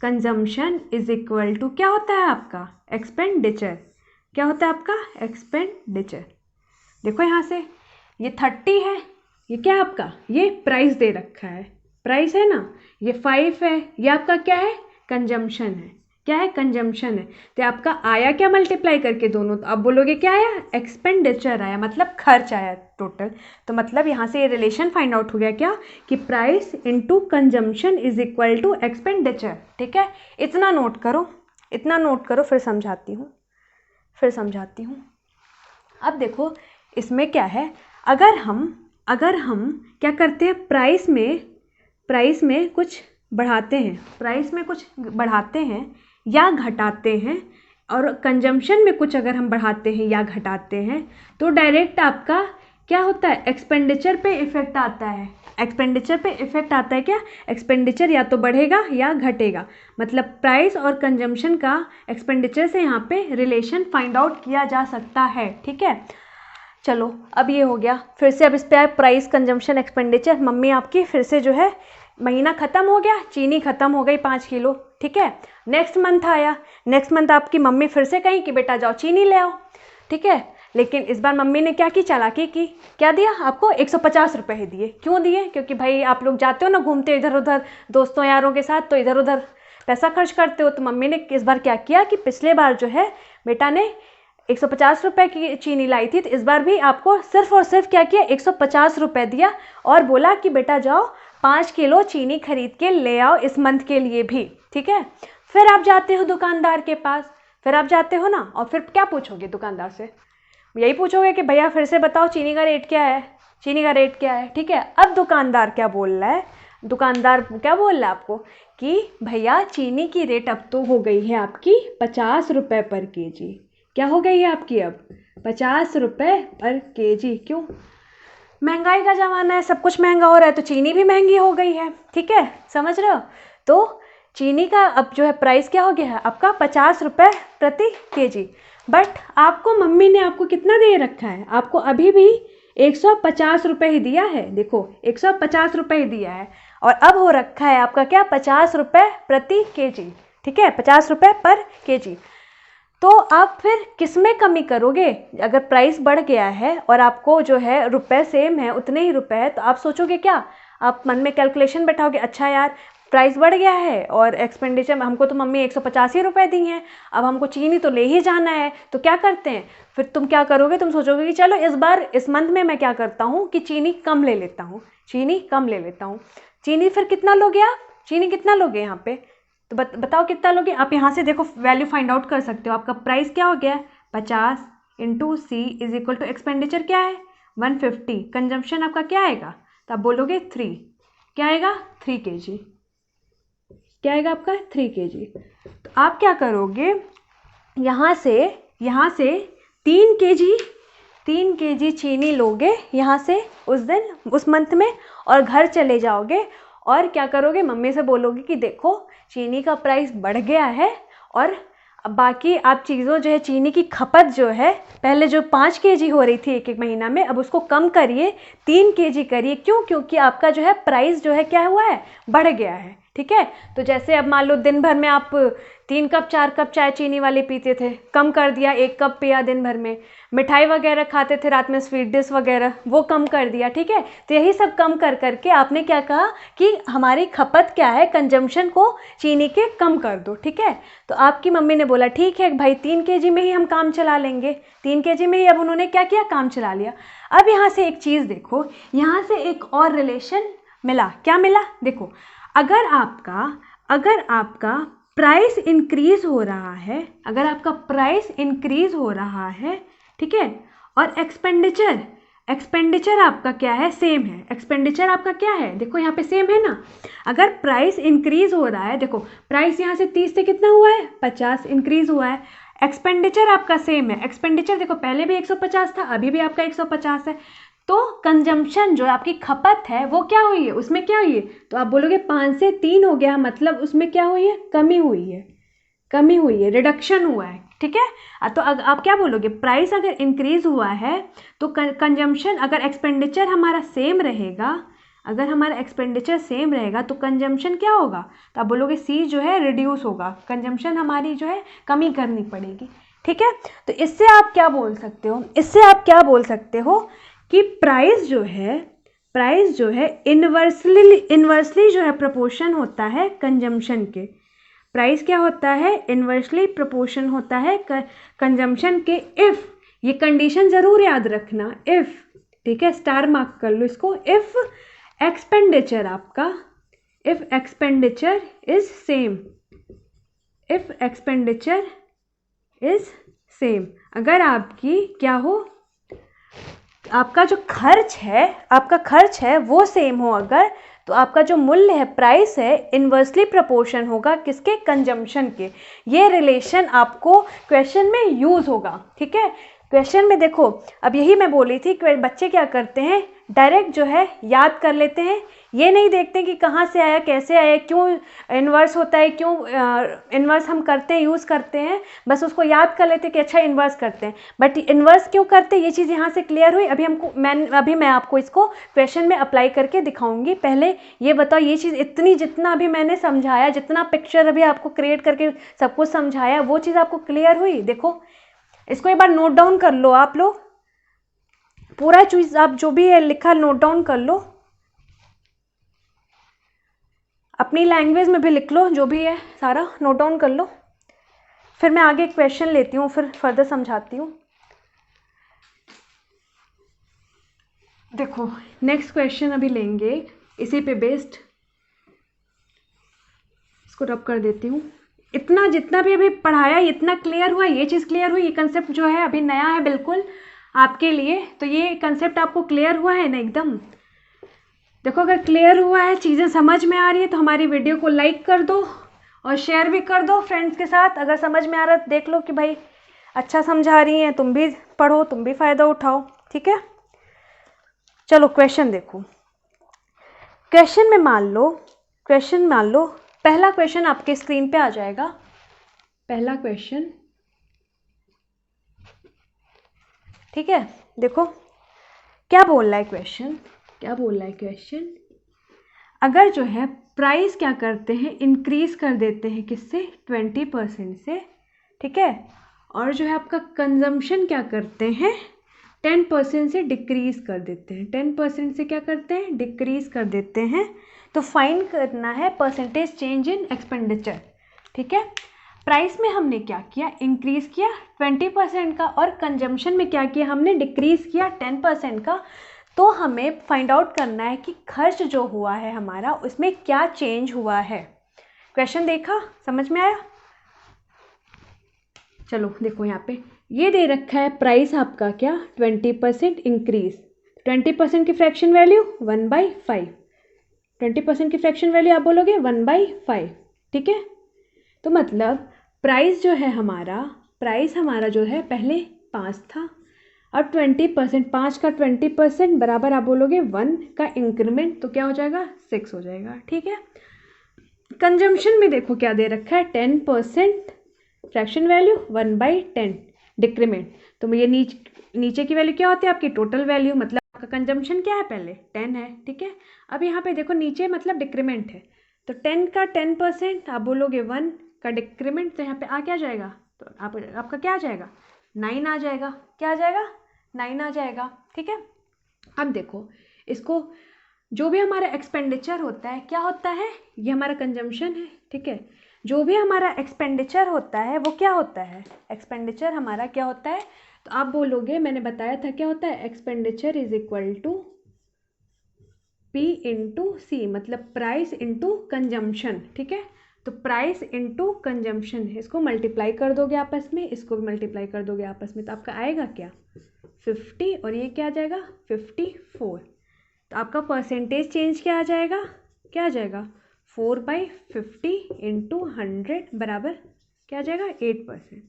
consumption is equal to क्या होता है आपका एक्सपेंडिचर, क्या होता है आपका एक्सपेंडिचर। देखो यहाँ से ये 30 है, ये क्या है आपका, ये प्राइस दे रखा है, प्राइस है ना, ये 5 है, ये आपका क्या है कंजम्पशन है, क्या है कंजम्पशन है। तो आपका आया क्या मल्टीप्लाई करके दोनों, तो आप बोलोगे क्या आया एक्सपेंडिचर आया, मतलब खर्च आया टोटल। तो मतलब यहाँ से ये रिलेशन फाइंड आउट हो गया क्या कि price into consumption is equal to expenditure, ठीक है। इतना नोट करो, इतना नोट करो, फिर समझाती हूँ। अब देखो इसमें क्या है, अगर हम क्या करते हैं प्राइस में कुछ बढ़ाते हैं, प्राइस में कुछ बढ़ाते हैं या घटाते हैं, और कंजम्पशन में कुछ अगर हम बढ़ाते हैं या घटाते हैं, तो डायरेक्ट आपका क्या होता है, एक्सपेंडिचर पे इफेक्ट आता है। एक्सपेंडिचर पे इफेक्ट आता है क्या, एक्सपेंडिचर या तो बढ़ेगा या घटेगा। मतलब प्राइस और कंजम्पशन का एक्सपेंडिचर से यहाँ पे रिलेशन फाइंड आउट किया जा सकता है। ठीक है, चलो अब ये हो गया। फिर से अब इस पे आए प्राइस, कंजम्पशन, एक्सपेंडिचर। मम्मी आपकी फिर से जो है महीना ख़त्म हो गया, चीनी ख़त्म हो गई 5 किलो। ठीक है, नेक्स्ट मंथ आया, नेक्स्ट मंथ आपकी मम्मी फिर से कहीं कि बेटा जाओ चीनी ले आओ। ठीक है, लेकिन इस बार मम्मी ने क्या की, चालाकी की, क्या दिया आपको, 150 रुपये ही दिए। क्यों दिए, क्योंकि भाई आप लोग जाते हो ना घूमते इधर उधर दोस्तों यारों के साथ, तो इधर उधर पैसा खर्च करते हो। तो मम्मी ने इस बार क्या किया कि पिछले बार जो है बेटा ने 150 रुपये की चीनी लाई थी, तो इस बार भी आपको सिर्फ और सिर्फ क्या किया, 150 रुपये दिया और बोला कि बेटा जाओ 5 किलो चीनी खरीद के ले आओ इस मंथ के लिए भी। ठीक है, फिर आप जाते हो दुकानदार के पास, फिर आप जाते हो ना, और फिर क्या पूछोगे दुकानदार से, यही पूछोगे कि भैया फिर से बताओ चीनी का रेट क्या है, चीनी का रेट क्या है। ठीक है, अब दुकानदार क्या बोल रहा है, दुकानदार क्या बोल रहा है आपको कि भैया चीनी की रेट अब तो हो गई है आपकी 50 रुपये पर केजी। क्या हो गई है आपकी अब 50 रुपये पर केजी। क्यों, महंगाई का ज़माना है, सब कुछ महंगा हो रहा है, तो चीनी भी महंगी हो गई है। ठीक है, समझ रहे हो, तो चीनी का अब जो है प्राइस क्या हो गया है आपका 50 रुपये प्रति केजी। बट आपको मम्मी ने आपको कितना दे रखा है, आपको अभी भी 150 रुपये ही दिया है। देखो 150 रुपये ही दिया है, और अब हो रखा है आपका क्या, 50 रुपये प्रति केजी। ठीक है, 50 रुपये पर केजी। तो आप फिर किस में कमी करोगे, अगर प्राइस बढ़ गया है और आपको जो है रुपए सेम है, उतने ही रुपए है, तो आप सोचोगे क्या, आप मन में कैलकुलेशन बैठाओगे, अच्छा यार प्राइस बढ़ गया है और एक्सपेंडिचर हमको तो मम्मी 150 ही रुपये दी हैं, अब हमको चीनी तो ले ही जाना है, तो क्या करते हैं फिर तुम क्या करोगे, तुम सोचोगे कि चलो इस बार इस मंथ में मैं क्या करता हूँ कि चीनी कम ले लेता हूँ, चीनी कम ले लेता हूँ। चीनी फिर कितना लोगे आप, चीनी कितना लोगे यहाँ पे, तो बताओ कितना लोगे आप। यहाँ से देखो वैल्यू फाइंड आउट कर सकते हो, आपका प्राइस क्या हो गया 50 into C is equal to expenditure क्या है 150, कंजम्पशन आपका क्या आएगा, तो आप बोलोगे 3, क्या आएगा 3 kg, क्या आएगा आपका 3 kg। तो आप क्या करोगे, यहाँ से 3 kg चीनी लोगे यहाँ से उस दिन उस मंथ में, और घर चले जाओगे और क्या करोगे, मम्मी से बोलोगे कि देखो चीनी का प्राइस बढ़ गया है, और बाकी आप चीज़ों जो है चीनी की खपत जो है पहले जो 5 kg हो रही थी एक एक महीना में, अब उसको कम करिए 3 kg करिए। क्यों, क्योंकि आपका जो है प्राइस जो है क्या हुआ है, बढ़ गया है। ठीक है, तो जैसे अब मान लो दिन भर में आप 3 कप 4 कप चाय चीनी वाली पीते थे, कम कर दिया 1 कप पिया दिन भर में। मिठाई वगैरह खाते थे रात में, स्वीट डिश वगैरह, वो कम कर दिया। ठीक है, तो यही सब कम कर करके आपने क्या कहा कि हमारी खपत क्या है, कंजम्पशन को चीनी के कम कर दो। ठीक है, तो आपकी मम्मी ने बोला ठीक है भाई 3 kg में ही हम काम चला लेंगे, 3 kg में ही अब उन्होंने क्या किया, काम चला लिया। अब यहाँ से एक चीज़ देखो, यहाँ से एक और रिलेशन मिला, क्या मिला, देखो अगर आपका प्राइस इंक्रीज हो रहा है, अगर आपका प्राइस इंक्रीज हो रहा है, ठीक है, और एक्सपेंडिचर आपका क्या है, सेम है, एक्सपेंडिचर आपका क्या है, देखो यहाँ पे सेम है ना। अगर प्राइस इंक्रीज हो रहा है, देखो प्राइस यहाँ से 30 से कितना हुआ है 50 इंक्रीज हुआ है, एक्सपेंडिचर आपका सेम है, एक्सपेंडिचर देखो पहले भी 150 था, अभी भी आपका 150 है, तो कंजम्पशन जो आपकी खपत है वो क्या हुई है, उसमें क्या हुई है, तो आप बोलोगे 5 से 3 हो गया, मतलब उसमें क्या हुई है, कमी हुई है, रिडक्शन हुआ है। ठीक है, तो आप क्या बोलोगे, प्राइस अगर इंक्रीज हुआ है तो कंजम्पशन, अगर एक्सपेंडिचर हमारा सेम रहेगा, अगर हमारा एक्सपेंडिचर सेम रहेगा तो कंजम्पशन क्या होगा, तो आप बोलोगे सी जो है रिड्यूस होगा, कंजम्पशन हमारी जो है कमी करनी पड़ेगी। ठीक है, तो इससे आप क्या बोल सकते हो कि प्राइस जो है इन्वर्सली जो है प्रोपोर्शन होता है कंजम्पशन के। प्राइस क्या होता है, इन्वर्सली प्रोपोर्शन होता है कंजम्पशन के, इफ़, ये कंडीशन ज़रूर याद रखना, इफ़, ठीक है, स्टार मार्क कर लो इसको, इफ़ एक्सपेंडिचर इज़ सेम, अगर आपकी क्या हो, आपका जो खर्च है वो सेम हो, अगर तो आपका जो मूल्य है, प्राइस है, इन्वर्सली प्रोपोर्शन होगा किसके, कंजम्पशन के। ये रिलेशन आपको क्वेश्चन में यूज होगा, ठीक है। क्वेश्चन में देखो, अब यही मैं बोली थी कि बच्चे क्या करते हैं, डायरेक्ट जो है याद कर लेते हैं, ये नहीं देखते कि कहाँ से आया, कैसे आया, क्यों इन्वर्स होता है, क्यों इन्वर्स हम करते हैं, यूज़ करते हैं, बस उसको याद कर लेते हैं कि अच्छा इन्वर्स करते हैं, बट इन्वर्स क्यों करते हैं, ये चीज़ यहाँ से क्लियर हुई। अभी मैं आपको इसको क्वेश्चन में अप्लाई करके दिखाऊंगी। पहले ये बताओ, ये चीज़ इतनी, जितना अभी मैंने समझाया, जितना पिक्चर अभी आपको क्रिएट करके सब कुछ समझाया, वो चीज़ आपको क्लियर हुई। देखो इसको एक बार नोट डाउन कर लो आप लोग, पूरा चीज आप जो भी है लिखा नोट डाउन कर लो, अपनी लैंग्वेज में भी लिख लो, जो भी है सारा नोट डाउन कर लो। फिर मैं आगे क्वेश्चन लेती हूँ, फिर फर्दर समझाती हूँ। देखो नेक्स्ट क्वेश्चन अभी लेंगे इसी पे बेस्ड, इसको रब कर देती हूँ। इतना जितना भी अभी पढ़ाया इतना क्लियर हुआ, ये चीज़ क्लियर हुई, ये कंसेप्ट जो है अभी नया है बिल्कुल आपके लिए, तो ये कंसेप्ट आपको क्लियर हुआ है ना एकदम। देखो अगर क्लियर हुआ है, चीज़ें समझ में आ रही है, तो हमारी वीडियो को लाइक कर दो और शेयर भी कर दो फ्रेंड्स के साथ। अगर समझ में आ रहा है तो देख लो कि भाई अच्छा समझा रही हैं, तुम भी पढ़ो, तुम भी फ़ायदा उठाओ, ठीक है। चलो क्वेश्चन देखो, क्वेश्चन में मान लो पहला क्वेश्चन आपके स्क्रीन पे आ जाएगा। पहला क्वेश्चन, ठीक है। देखो क्या बोल रहा है क्वेश्चन, क्या बोल रहा है क्वेश्चन, अगर जो है प्राइस क्या करते हैं, इंक्रीज कर देते हैं किससे, 20% से, ठीक है, और जो है आपका कंजम्पशन क्या करते हैं, 10% से डिक्रीज कर देते हैं, 10% से क्या करते हैं, डिक्रीज कर देते हैं। तो फाइंड करना है परसेंटेज चेंज इन एक्सपेंडिचर, ठीक है। प्राइस में हमने क्या किया, इंक्रीज किया 20% का, और कंजम्पशन में क्या किया हमने, डिक्रीज किया 10% का। तो हमें फाइंड आउट करना है कि खर्च जो हुआ है हमारा, उसमें क्या चेंज हुआ है। क्वेश्चन देखा, समझ में आया। चलो देखो यहाँ पे ये दे रखा है, प्राइस आपका क्या, 20% इंक्रीज, 20% की फ्रैक्शन वैल्यू 1/5, 20% की फ्रैक्शन वैल्यू आप बोलोगे 1/5, ठीक है। तो मतलब प्राइस जो है हमारा, प्राइस हमारा जो है पहले 5 था, और 20%, 5 का 20% बराबर आप बोलोगे 1 का इंक्रीमेंट, तो क्या हो जाएगा, 6 हो जाएगा, ठीक है। कंजम्पशन में देखो क्या दे रखा है, 10% फ्रैक्शन वैल्यू 1/10 डिक्रीमेंट। तो ये नीचे की वैल्यू क्या होती है आपकी, टोटल वैल्यू, मतलब आपका कंजम्पशन क्या है, पहले 10 है, ठीक है। अब यहाँ पे देखो नीचे मतलब डिक्रीमेंट है, तो 10 का 10% आप बोलोगे 1 का डिक्रीमेंट, तो यहाँ पे आ क्या जाएगा, तो आपका क्या आ जाएगा, 9 आ जाएगा, क्या आ जाएगा, 9 आ जाएगा, ठीक है। अब देखो इसको, जो भी हमारा एक्सपेंडिचर होता है क्या होता है, ये हमारा कंजम्पशन है, ठीक है। जो भी हमारा एक्सपेंडिचर होता है वो क्या होता है, एक्सपेंडिचर हमारा क्या होता है, तो आप बोलोगे, मैंने बताया था क्या होता है, expenditure is equal to P into C, मतलब प्राइस इंटू कंजम्पशन, ठीक है। तो प्राइस इंटू कंजम्पशन है, इसको मल्टीप्लाई कर दोगे आपस में, इसको भी मल्टीप्लाई कर दोगे आपस में, तो आपका आएगा क्या, 50, और ये क्या आ जाएगा 54। तो आपका परसेंटेज चेंज क्या आ जाएगा, क्या आ जाएगा, 4/50 इंटू 100 बराबर क्या आ जाएगा, 8%।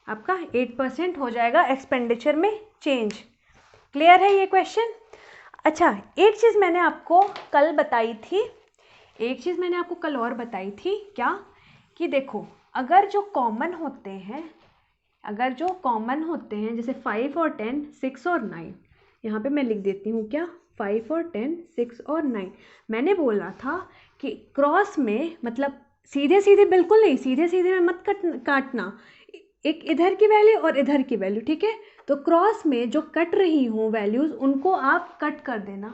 आपका 8% हो जाएगा एक्सपेंडिचर में चेंज। क्लियर है ये क्वेश्चन। अच्छा, एक चीज़ मैंने आपको कल बताई थी, एक चीज़ मैंने आपको कल और बताई थी, क्या, कि देखो अगर जो कॉमन होते हैं, अगर जो कॉमन होते हैं, जैसे 5 और 10, 6 और 9, यहाँ पे मैं लिख देती हूँ क्या, 5 और 10, 6 और 9, मैंने बोला था कि क्रॉस में, मतलब सीधे सीधे बिल्कुल नहीं, सीधे सीधे में मत काटना, एक इधर की वैल्यू और इधर की वैल्यू, ठीक है। तो क्रॉस में जो कट रही हूँ वैल्यूज़, उनको आप कट कर देना,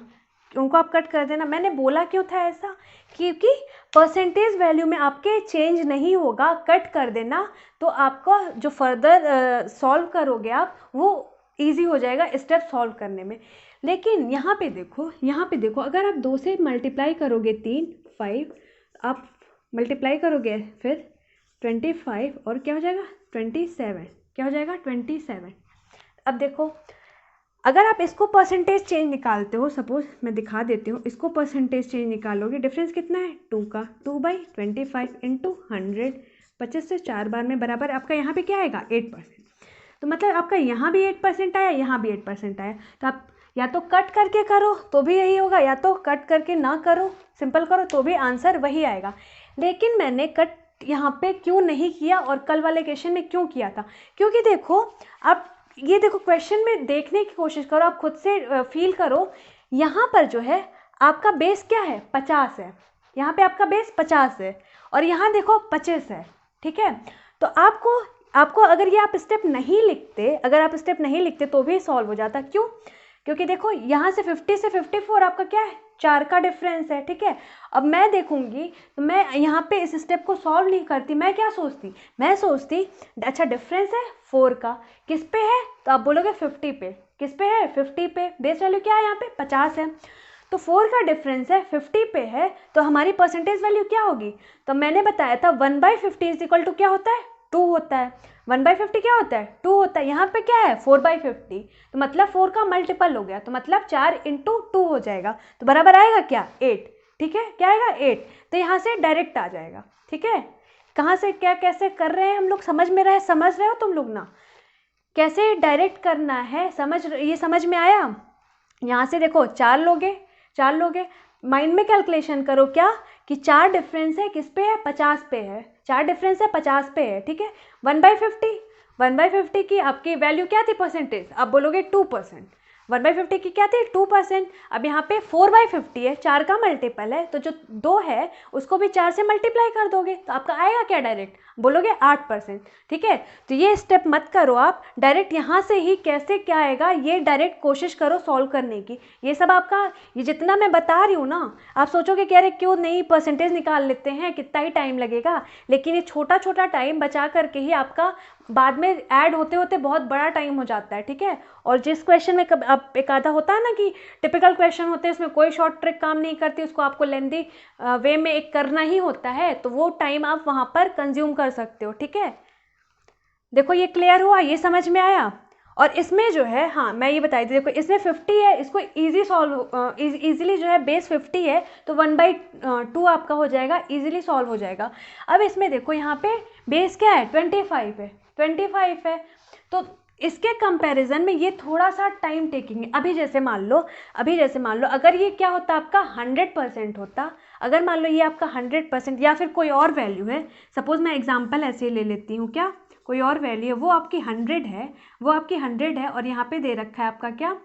उनको आप कट कर देना। मैंने बोला क्यों था ऐसा, क्योंकि परसेंटेज वैल्यू में आपके चेंज नहीं होगा, कट कर देना, तो आपका जो फर्दर सॉल्व करोगे आप, वो इजी हो जाएगा स्टेप सॉल्व करने में। लेकिन यहाँ पे देखो, यहाँ पे देखो, अगर आप 2 से मल्टीप्लाई करोगे, 3, 5, आप मल्टीप्लाई करोगे फिर 25, और क्या हो जाएगा 27, क्या हो जाएगा 27। अब देखो अगर आप इसको परसेंटेज चेंज निकालते हो, सपोज मैं दिखा देती हूँ, इसको परसेंटेज चेंज निकालोगे, डिफरेंस कितना है 2 का, 2/25 इंटू 100, 25 से 4 बार में बराबर आपका यहाँ पे क्या आएगा 8%। तो मतलब आपका यहाँ भी 8% आया, यहाँ भी 8% आया। तो आप या तो कट करके करो तो भी यही होगा, या तो कट करके ना करो, सिंपल करो तो भी आंसर वही आएगा। लेकिन मैंने कट यहाँ पे क्यों नहीं किया और कल वाले क्वेश्चन में क्यों किया था, क्योंकि देखो आप ये देखो क्वेश्चन में देखने की कोशिश करो, आप खुद से फील करो। यहाँ पर जो है आपका बेस क्या है 50 है, यहाँ पे आपका बेस 50 है और यहाँ देखो 25 है, ठीक है। तो आपको अगर ये आप स्टेप नहीं लिखते, अगर आप स्टेप नहीं लिखते तो भी सॉल्व हो जाता। क्यों? क्योंकि देखो यहाँ से 50 से 54 आपका क्या है 4 का डिफरेंस है, ठीक है। अब मैं देखूंगी तो मैं यहाँ पे इस स्टेप को सॉल्व नहीं करती, मैं क्या सोचती, मैं सोचती अच्छा डिफरेंस है 4 का, किस पे है, तो आप बोलोगे 50 पे, किस पे है 50 पे, बेस वैल्यू क्या है यहाँ पे 50 है, तो 4 का डिफरेंस है 50 पे है, तो हमारी परसेंटेज वैल्यू क्या होगी। तो मैंने बताया था 1/50 इज इक्वल टू क्या होता है 2 होता है, 1/50 क्या होता है 2 होता है, यहाँ पे क्या है 4/50, तो मतलब 4 का मल्टीपल हो गया, तो मतलब 4 इंटू 2 हो जाएगा, तो बराबर आएगा क्या 8, ठीक है, क्या आएगा 8, तो यहाँ से डायरेक्ट आ जाएगा, ठीक है। कहाँ से क्या कैसे कर रहे हैं हम लोग, समझ रहे हो तुम लोग ना, कैसे डायरेक्ट करना है, ये समझ में आया। यहाँ से देखो 4 लोगे, माइंड में कैलकुलेशन करो क्या कि 4 डिफरेंस है किस पे है 50 पे है, 4 डिफरेंस है 50 पे है, ठीक है। 1/50 की आपकी वैल्यू क्या थी परसेंटेज, आप बोलोगे 2%, 1/50 की क्या थी 2%। अब यहाँ पे 4/50 है, 4 का मल्टीपल है, तो जो 2 है उसको भी 4 से मल्टीप्लाई कर दोगे तो आपका आएगा क्या डायरेक्ट, बोलोगे 8%, ठीक है। तो ये स्टेप मत करो आप, डायरेक्ट यहाँ से ही कैसे क्या आएगा ये डायरेक्ट कोशिश करो सॉल्व करने की। ये सब आपका ये जितना मैं बता रही हूँ ना, आप सोचोगे कि अरे क्यों नहीं परसेंटेज निकाल लेते हैं, कितना ही टाइम लगेगा, लेकिन ये छोटा छोटा टाइम बचा करके ही आपका बाद में ऐड होते होते बहुत बड़ा टाइम हो जाता है, ठीक है। और जिस क्वेश्चन में कब अब एक आधा होता है ना कि टिपिकल क्वेश्चन होते हैं उसमें कोई शॉर्ट ट्रिक काम नहीं करती, उसको आपको लेंदी वे में एक करना ही होता है, तो वो टाइम आप वहाँ पर कंज्यूम कर सकते हो, ठीक है। देखो ये क्लियर हुआ, ये समझ में आया। और इसमें जो है, हाँ मैं ये बताई थी, देखो इसमें 50 है, इसको इजीली जो है बेस 50 है तो 1/2 आपका हो जाएगा, इजीली सॉल्व हो जाएगा। अब इसमें देखो यहाँ पे बेस क्या है 25 है, तो इसके कंपैरिजन में ये थोड़ा सा टाइम टेकिंग है। अभी जैसे मान लो अगर ये क्या होता आपका 100% होता, अगर मान लो ये आपका 100% या फिर कोई और वैल्यू है, सपोज मैं एग्जांपल ऐसे ले लेती हूँ, क्या कोई और वैल्यू है, वो आपकी 100 है और यहाँ पे दे रखा है आपका क्या,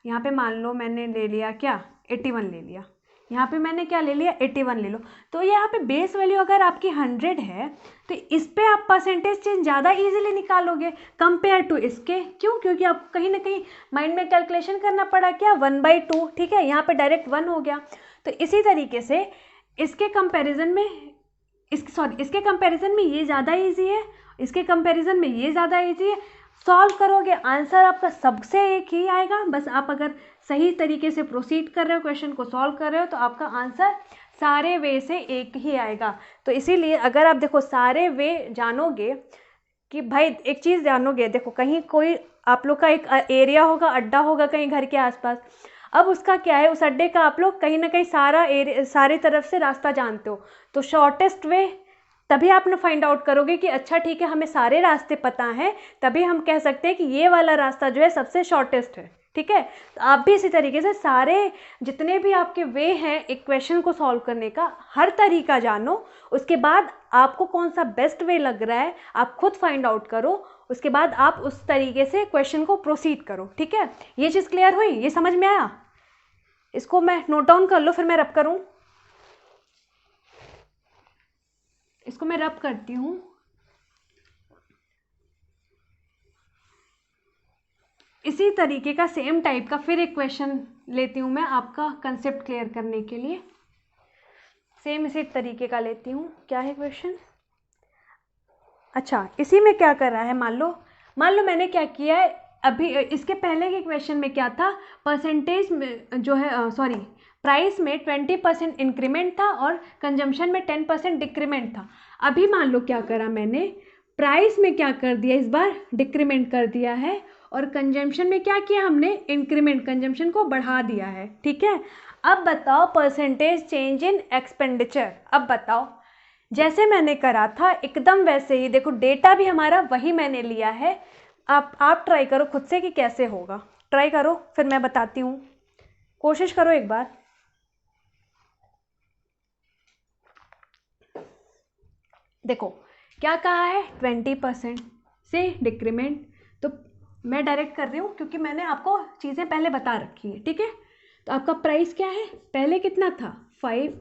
यहाँ पे मान लो मैंने ले लिया क्या 81 ले लिया, यहाँ पे मैंने क्या ले लिया 81 ले लो, तो यहाँ पे बेस वैल्यू अगर आपकी 100 है तो इस पे आप परसेंटेज चेंज ज़्यादा इजीली निकालोगे कंपेयर टू इसके। क्यों? क्योंकि आपको कहीं ना कहीं माइंड में कैलकुलेशन करना पड़ा क्या 1/2, ठीक है, यहाँ पे डायरेक्ट 1 हो गया। तो इसी तरीके से इसके कंपेरिजन में ये ज़्यादा ईजी है, इसके कंपेरिजन में ये ज़्यादा ईजी है। सॉल्व करोगे आंसर आपका सबसे एक ही आएगा, बस आप अगर सही तरीके से प्रोसीड कर रहे हो, क्वेश्चन को सॉल्व कर रहे हो, तो आपका आंसर सारे वे से एक ही आएगा। तो इसीलिए अगर आप देखो सारे वे जानोगे कि भाई एक चीज़ जानोगे, देखो कहीं कोई आप लोग का एक एरिया होगा, अड्डा होगा कहीं घर के आसपास, अब उसका क्या है, उस अड्डे का आप लोग कहीं ना कहीं सारे तरफ से रास्ता जानते हो, तो शॉर्टेस्ट वे तभी आपने फाइंड आउट करोगे कि अच्छा ठीक है हमें सारे रास्ते पता हैं, तभी हम कह सकते हैं कि ये वाला रास्ता जो है सबसे शॉर्टेस्ट है, ठीक है। तो आप भी इसी तरीके से सारे जितने भी आपके वे हैं एक क्वेश्चन को सॉल्व करने का, हर तरीका जानो, उसके बाद आपको कौन सा बेस्ट वे लग रहा है आप खुद फाइंड आउट करो, उसके बाद आप उस तरीके से क्वेश्चन को प्रोसीड करो, ठीक है। ये चीज़ क्लियर हुई, ये समझ में आया? इसको मैं नोट डाउन कर लो, फिर मैं रब करूँ, इसको मैं रब करती हूँ। इसी तरीके का सेम टाइप का फिर एक क्वेश्चन लेती हूँ मैं आपका कंसेप्ट क्लियर करने के लिए, सेम इसी तरीके का लेती हूँ। क्या है क्वेश्चन? अच्छा इसी में क्या कर रहा है, मान लो मैंने क्या किया है, अभी इसके पहले के क्वेश्चन में क्या था, परसेंटेज में जो है प्राइस में 20% इंक्रीमेंट था और कंजम्पशन में 10% डिक्रीमेंट था। अभी मान लो क्या करा मैंने, प्राइस में क्या कर दिया, इस बार डिक्रीमेंट कर दिया है और कंजम्पशन में क्या किया हमने, इंक्रीमेंट, कंजम्पशन को बढ़ा दिया है, ठीक है। अब बताओ परसेंटेज चेंज इन एक्सपेंडिचर। अब बताओ, जैसे मैंने करा था एकदम वैसे ही, देखो डेटा भी हमारा वही मैंने लिया है। आप ट्राई करो खुद से कि कैसे होगा, ट्राई करो फिर मैं बताती हूँ, कोशिश करो एक बार। देखो क्या कहा है, 20% से डिक्रीमेंट, तो मैं डायरेक्ट कर रही हूँ क्योंकि मैंने आपको चीज़ें पहले बता रखी है, ठीक है। तो आपका प्राइस क्या है, पहले कितना था 5,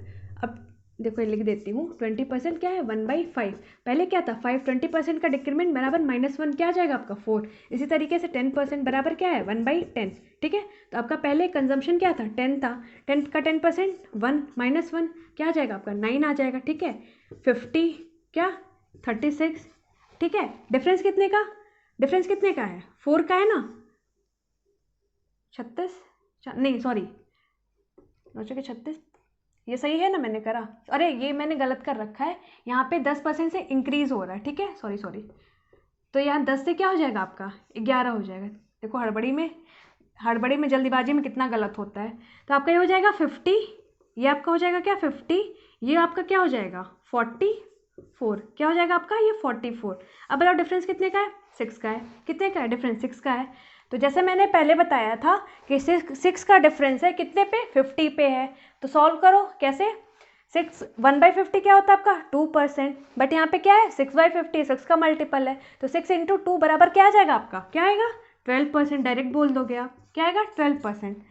अब देखो ये लिख देती हूँ, 20% क्या है 1/5, पहले क्या था 5, 20% का डिक्रीमेंट बराबर -1 क्या आ जाएगा आपका 4। इसी तरीके से 10% बराबर क्या है 1/10, ठीक है। तो आपका पहले कंजम्पशन क्या था 10 था, 10 का 10% 1 -1 क्या आ जाएगा आपका 9 आ जाएगा, ठीक है। 50 क्या 36, ठीक है। डिफरेंस कितने का, डिफरेंस कितने का है 4 का है ना, 36 नहीं सॉरी 36, ये सही है ना मैंने करा, अरे ये मैंने गलत कर रखा है, यहाँ पे 10% से इंक्रीज हो रहा है, ठीक है, सॉरी सॉरी। तो यहाँ 10 से क्या हो जाएगा आपका 11 हो जाएगा। देखो हड़बड़ी में जल्दीबाजी में कितना गलत होता है। तो आपका ये हो जाएगा 50, ये आपका हो जाएगा क्या 50, ये आपका क्या हो जाएगा 44, क्या हो जाएगा आपका ये 44। अब बताओ डिफरेंस कितने का है 6 का है, कितने का है डिफरेंस 6 का है। तो जैसे मैंने पहले बताया था कि 6 का डिफरेंस है कितने पे 50 पे है, तो सॉल्व करो कैसे, 1/50 क्या होता है आपका 2%, बट यहाँ पे क्या है 6/50 6 का मल्टीपल है, तो 6 × 2 बराबर क्या आ जाएगा आपका, क्या आएगा 12%, डायरेक्ट बोल दोगे आप, क्या आएगा 12%।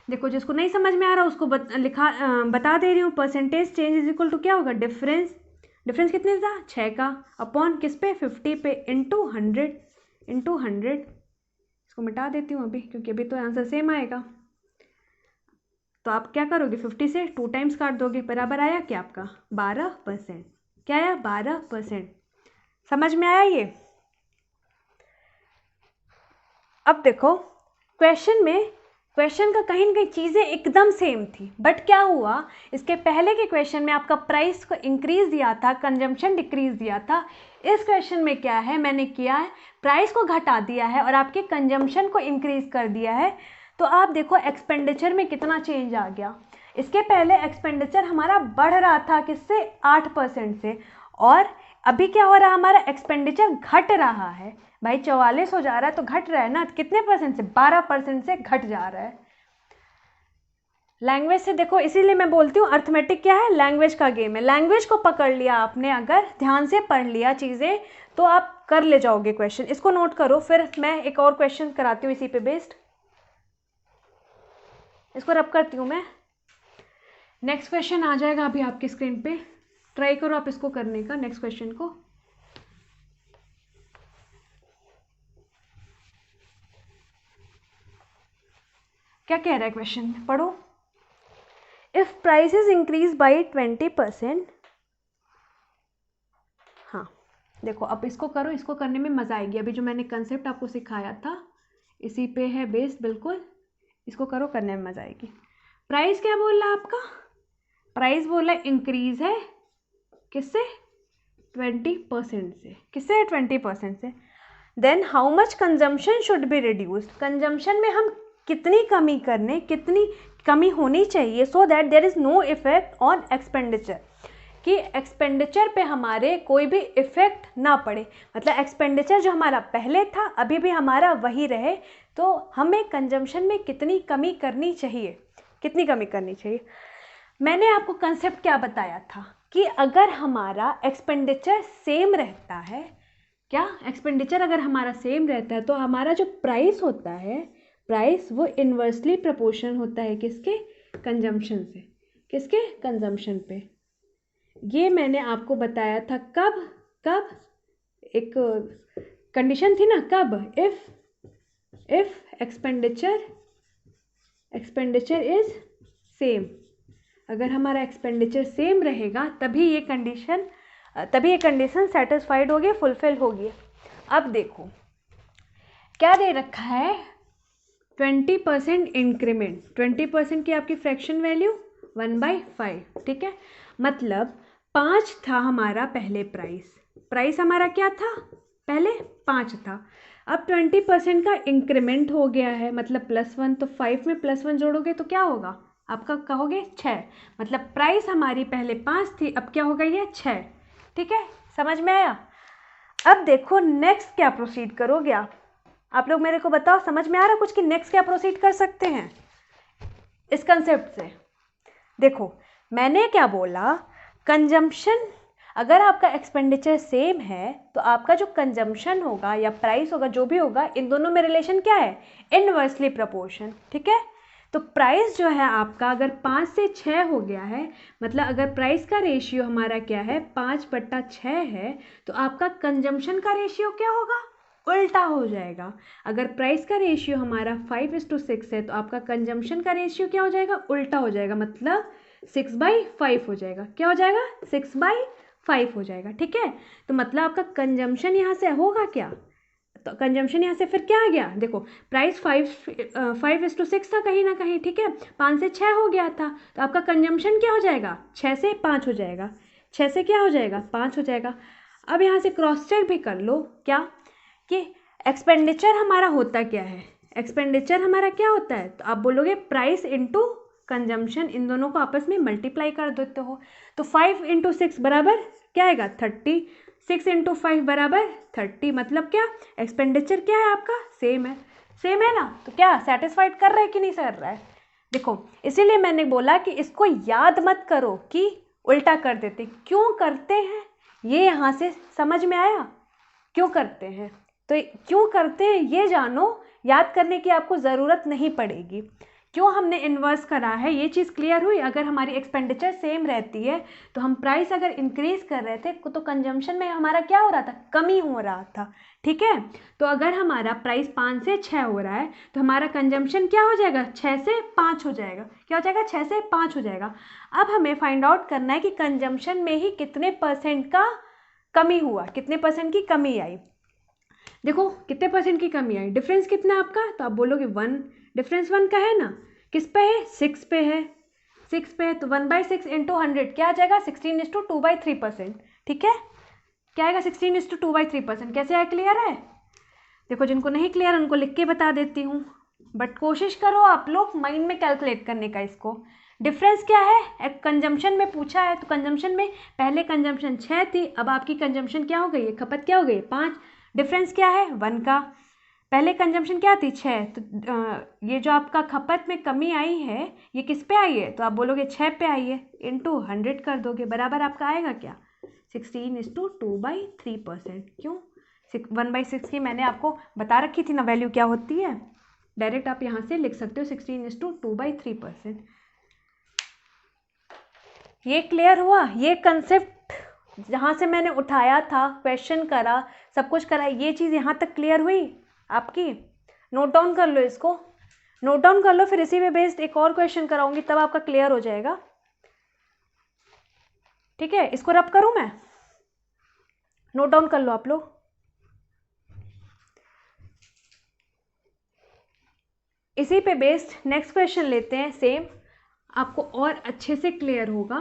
देखो जिसको नहीं समझ में आ रहा उसको बता दे रही हूँ, percentage change is equal to क्या होगा, डिफरेंस, डिफरेंस कितने था 6 का, अपॉन किस पे 50 पे, इंटू 100, इसको मिटा देती हूँ अभी क्योंकि अभी तो आंसर सेम आएगा। तो आप क्या करोगे 50 से 2 टाइम्स काट दोगे, बराबर आया क्या आपका 12%, क्या आया 12%। समझ में आया ये। अब देखो क्वेश्चन का कहीं ना कहीं चीज़ें एकदम सेम थी, बट क्या हुआ, इसके पहले के क्वेश्चन में आपका प्राइस को इंक्रीज दिया था, कंजम्पशन डिक्रीज दिया था। इस क्वेश्चन में क्या है मैंने किया है, प्राइस को घटा दिया है और आपके कंजम्पशन को इंक्रीज कर दिया है। तो आप देखो एक्सपेंडिचर में कितना चेंज आ गया। इसके पहले एक्सपेंडिचर हमारा बढ़ रहा था किससे 8% से, और अभी क्या हो रहा है हमारा एक्सपेंडिचर घट रहा है। भाई 44 हो जा रहा है तो घट रहा है ना, कितने परसेंट से 12% से घट जा रहा है। लैंग्वेज से देखो, इसीलिए मैं बोलती हूँ अर्थमेटिक क्या है, लैंग्वेज का गेम है। लैंग्वेज को पकड़ लिया आपने, अगर ध्यान से पढ़ लिया चीज़ें तो आप कर ले जाओगे क्वेश्चन। इसको नोट करो, फिर मैं एक और क्वेश्चन कराती हूँ इसी पे बेस्ड, इसको रब करती हूँ मैं। नेक्स्ट क्वेश्चन आ जाएगा अभी आपकी स्क्रीन पे, ट्राई करो आप इसको करने का, नेक्स्ट क्वेश्चन को। क्या कह रहा है क्वेश्चन, पढ़ो। इफ प्राइसेस इंक्रीज बाई 20%, हाँ देखो अब इसको करो, इसको करने में मज़ा आएगी। अभी जो मैंने कंसेप्ट आपको सिखाया था इसी पे है बेस्ड, बिल्कुल इसको करो, करने में मज़ा आएगी। प्राइस क्या बोल रहा है आपका, प्राइस बोल रहा है इंक्रीज है किससे 20% से, किससे 20% से। Then how much consumption should be reduced, consumption में हम कितनी कमी करने, कितनी कमी होनी चाहिए so that there is no effect on expenditure, कि एक्सपेंडिचर पे हमारे कोई भी इफ़ेक्ट ना पड़े। मतलब एक्सपेंडिचर जो हमारा पहले था अभी भी हमारा वही रहे, तो हमें कंजम्पशन में कितनी कमी करनी चाहिए, कितनी कमी करनी चाहिए। मैंने आपको कंसेप्ट क्या बताया था कि अगर हमारा एक्सपेंडिचर सेम रहता है, क्या एक्सपेंडिचर अगर हमारा सेम रहता है तो हमारा जो प्राइस होता है, प्राइस वो इन्वर्सली प्रोपोर्शन होता है किसके, कंजम्पशन से, किसके, कंजम्पशन पे। ये मैंने आपको बताया था कब एक कंडीशन थी ना, कब, इफ एक्सपेंडिचर इज सेम, अगर हमारा एक्सपेंडिचर सेम रहेगा तभी ये कंडीशन सेटिस्फाइड होगी, फुलफिल होगी। अब देखो क्या दे रखा है, 20% इंक्रीमेंट, 20% की आपकी फ्रैक्शन वैल्यू 1/5, ठीक है। मतलब 5 था हमारा पहले प्राइस हमारा क्या था, पहले 5 था। अब 20% का इंक्रीमेंट हो गया है, मतलब +1, तो 5 में +1 जोड़ोगे तो क्या होगा आपका, कहोगे 6। मतलब प्राइस हमारी पहले 5 थी, अब क्या हो गई है 6। ठीक है, समझ में आया। अब देखो नेक्स्ट क्या प्रोसीड करोगे आप लोग मेरे को बताओ, समझ में आ रहा कुछ कि नेक्स्ट क्या प्रोसीड कर सकते हैं इस कंसेप्ट से। देखो मैंने क्या बोला, कंजम्पशन, अगर आपका एक्सपेंडिचर सेम है तो आपका जो कंजम्पशन होगा या प्राइस होगा, जो भी होगा, इन दोनों में रिलेशन क्या है, इनवर्सली प्रोपोर्शन। ठीक है, तो प्राइस जो है आपका अगर 5 से 6 हो गया है, मतलब अगर प्राइस का रेशियो हमारा क्या है 5/6 है, तो आपका कंजम्पशन का रेशियो क्या होगा, उल्टा हो जाएगा। अगर प्राइस का रेशियो हमारा 5:6 है तो आपका कंजम्पशन का रेशियो क्या हो जाएगा, उल्टा हो जाएगा, मतलब 6/5 हो जाएगा। क्या हो जाएगा, 6/5 हो जाएगा। ठीक है, तो मतलब आपका कंजम्पशन यहाँ से होगा क्या, तो कंजम्पशन यहाँ से फिर क्या आ गया, देखो प्राइस 5:6 था कहीं ना कहीं। ठीक है, 5 से 6 हो गया था, तो आपका कंजम्पशन क्या हो जाएगा, 6 से 5 हो जाएगा। 6 से क्या हो जाएगा, 5 हो जाएगा। अब यहाँ से क्रॉस चेक भी कर लो क्या, कि एक्सपेंडिचर हमारा होता क्या है, एक्सपेंडिचर हमारा क्या होता है, तो आप बोलोगे प्राइस इंटू कंजम्पशन, इन दोनों को आपस में मल्टीप्लाई कर देते हो, तो 5 × 6 बराबर क्या आएगा 30, 6 × 5 बराबर 30। मतलब क्या, एक्सपेंडिचर क्या है आपका, सेम है, सेम है ना, तो क्या सेटिस्फाइड कर रहा है कि नहीं कर रहा है। देखो इसीलिए मैंने बोला कि इसको याद मत करो कि उल्टा कर देते, क्यों करते हैं ये यहाँ से समझ में आया, क्यों करते हैं, तो क्यों करते हैं ये जानो, याद करने की आपको ज़रूरत नहीं पड़ेगी। क्यों हमने इन्वर्स करा है ये चीज़ क्लियर हुई। अगर हमारी एक्सपेंडिचर सेम रहती है तो हम प्राइस अगर इंक्रीज कर रहे थे तो कंजम्पशन में हमारा क्या हो रहा था, कमी हो रहा था। ठीक है, तो अगर हमारा प्राइस 5 से 6 हो रहा है तो हमारा कंजम्पशन क्या हो जाएगा, 6 से 5 हो जाएगा। क्या हो जाएगा, 6 से 5 हो जाएगा। अब हमें फाइंड आउट करना है कि कंजम्पशन में ही कितने % का कमी हुआ, कितने % की कमी आई। देखो कितने % की कमी आई, डिफरेंस कितना है आपका, तो आप बोलोगे 1, डिफरेंस 1 का है ना, किस पे है, 6 पे है, 6 पे है, तो 1/6 × 100 क्या आ जाएगा, 16:2/3%। ठीक है, क्या आएगा, 16:2/3%। कैसे है, क्लियर है। देखो जिनको नहीं क्लियर उनको लिख के बता देती हूँ, बट कोशिश करो आप लोग माइंड में कैलकुलेट करने का इसको। डिफरेंस क्या है, कंजम्पशन में पूछा है, तो कंजम्पशन में पहले कंजम्पशन 6 थी, अब आपकी कंजम्पशन क्या हो गई है, खपत क्या हो गई, 5। डिफरेंस क्या है, 1 का। पहले कंजम्पशन क्या थी, 6, तो ये जो आपका खपत में कमी आई है ये किस पे आई है, तो आप बोलोगे 6 पे आई है, इंटू 100 कर दोगे, बराबर आपका आएगा क्या, 16:2/3%। क्यों, 1/6 की मैंने आपको बता रखी थी ना वैल्यू क्या होती है, डायरेक्ट आप यहाँ से लिख सकते हो 16:2/3%। ये क्लियर हुआ, ये कंसेप्ट जहाँ से मैंने उठाया था, क्वेश्चन करा, सब कुछ करा, ये चीज़ यहाँ तक क्लियर हुई आपकी। नोट डाउन कर लो, इसको नोट डाउन कर लो, फिर इसी पे बेस्ड एक और क्वेश्चन कराऊंगी, तब आपका क्लियर हो जाएगा। ठीक है, इसको रब करूं मैं, नोट डाउन कर लो आप लोग। इसी पे बेस्ड नेक्स्ट क्वेश्चन लेते हैं, सेम आपको और अच्छे से क्लियर होगा।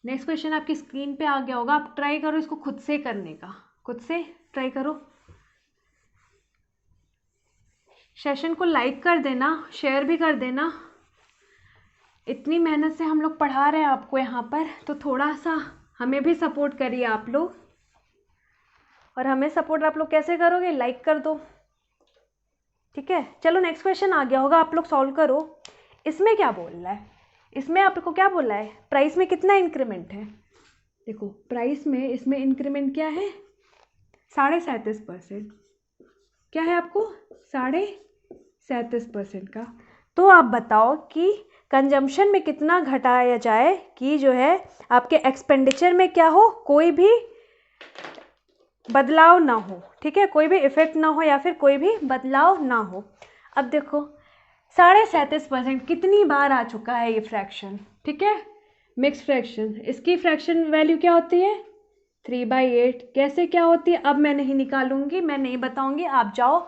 नेक्स्ट क्वेश्चन आपकी स्क्रीन पे आ गया होगा, आप ट्राई करो इसको खुद से करने का, खुद से ट्राई करो। सेशन को लाइक कर देना, शेयर भी कर देना। इतनी मेहनत से हम लोग पढ़ा रहे हैं आपको यहाँ पर, तो थोड़ा सा हमें भी सपोर्ट करिए आप लोग। और हमें सपोर्ट आप लोग कैसे करोगे, लाइक कर दो। ठीक है, चलो नेक्स्ट क्वेश्चन आ गया होगा, आप लोग सॉल्व करो। इसमें क्या बोल रहा है, इसमें आपको क्या बोल रहा है, प्राइस में कितना इंक्रीमेंट है। देखो प्राइस में इसमें इंक्रीमेंट क्या है, 37.5%। क्या है आपको, 37.5% का। तो आप बताओ कि कंजम्पशन में कितना घटाया जाए कि जो है आपके एक्सपेंडिचर में क्या हो, कोई भी बदलाव ना हो। ठीक है, कोई भी इफेक्ट ना हो या फिर कोई भी बदलाव ना हो। अब देखो 37.5% कितनी बार आ चुका है ये फ्रैक्शन। ठीक है, मिक्स फ्रैक्शन, इसकी फ्रैक्शन वैल्यू क्या होती है, 3/8। कैसे क्या होती है, अब मैं नहीं निकालूंगी, मैं नहीं बताऊंगी, आप जाओ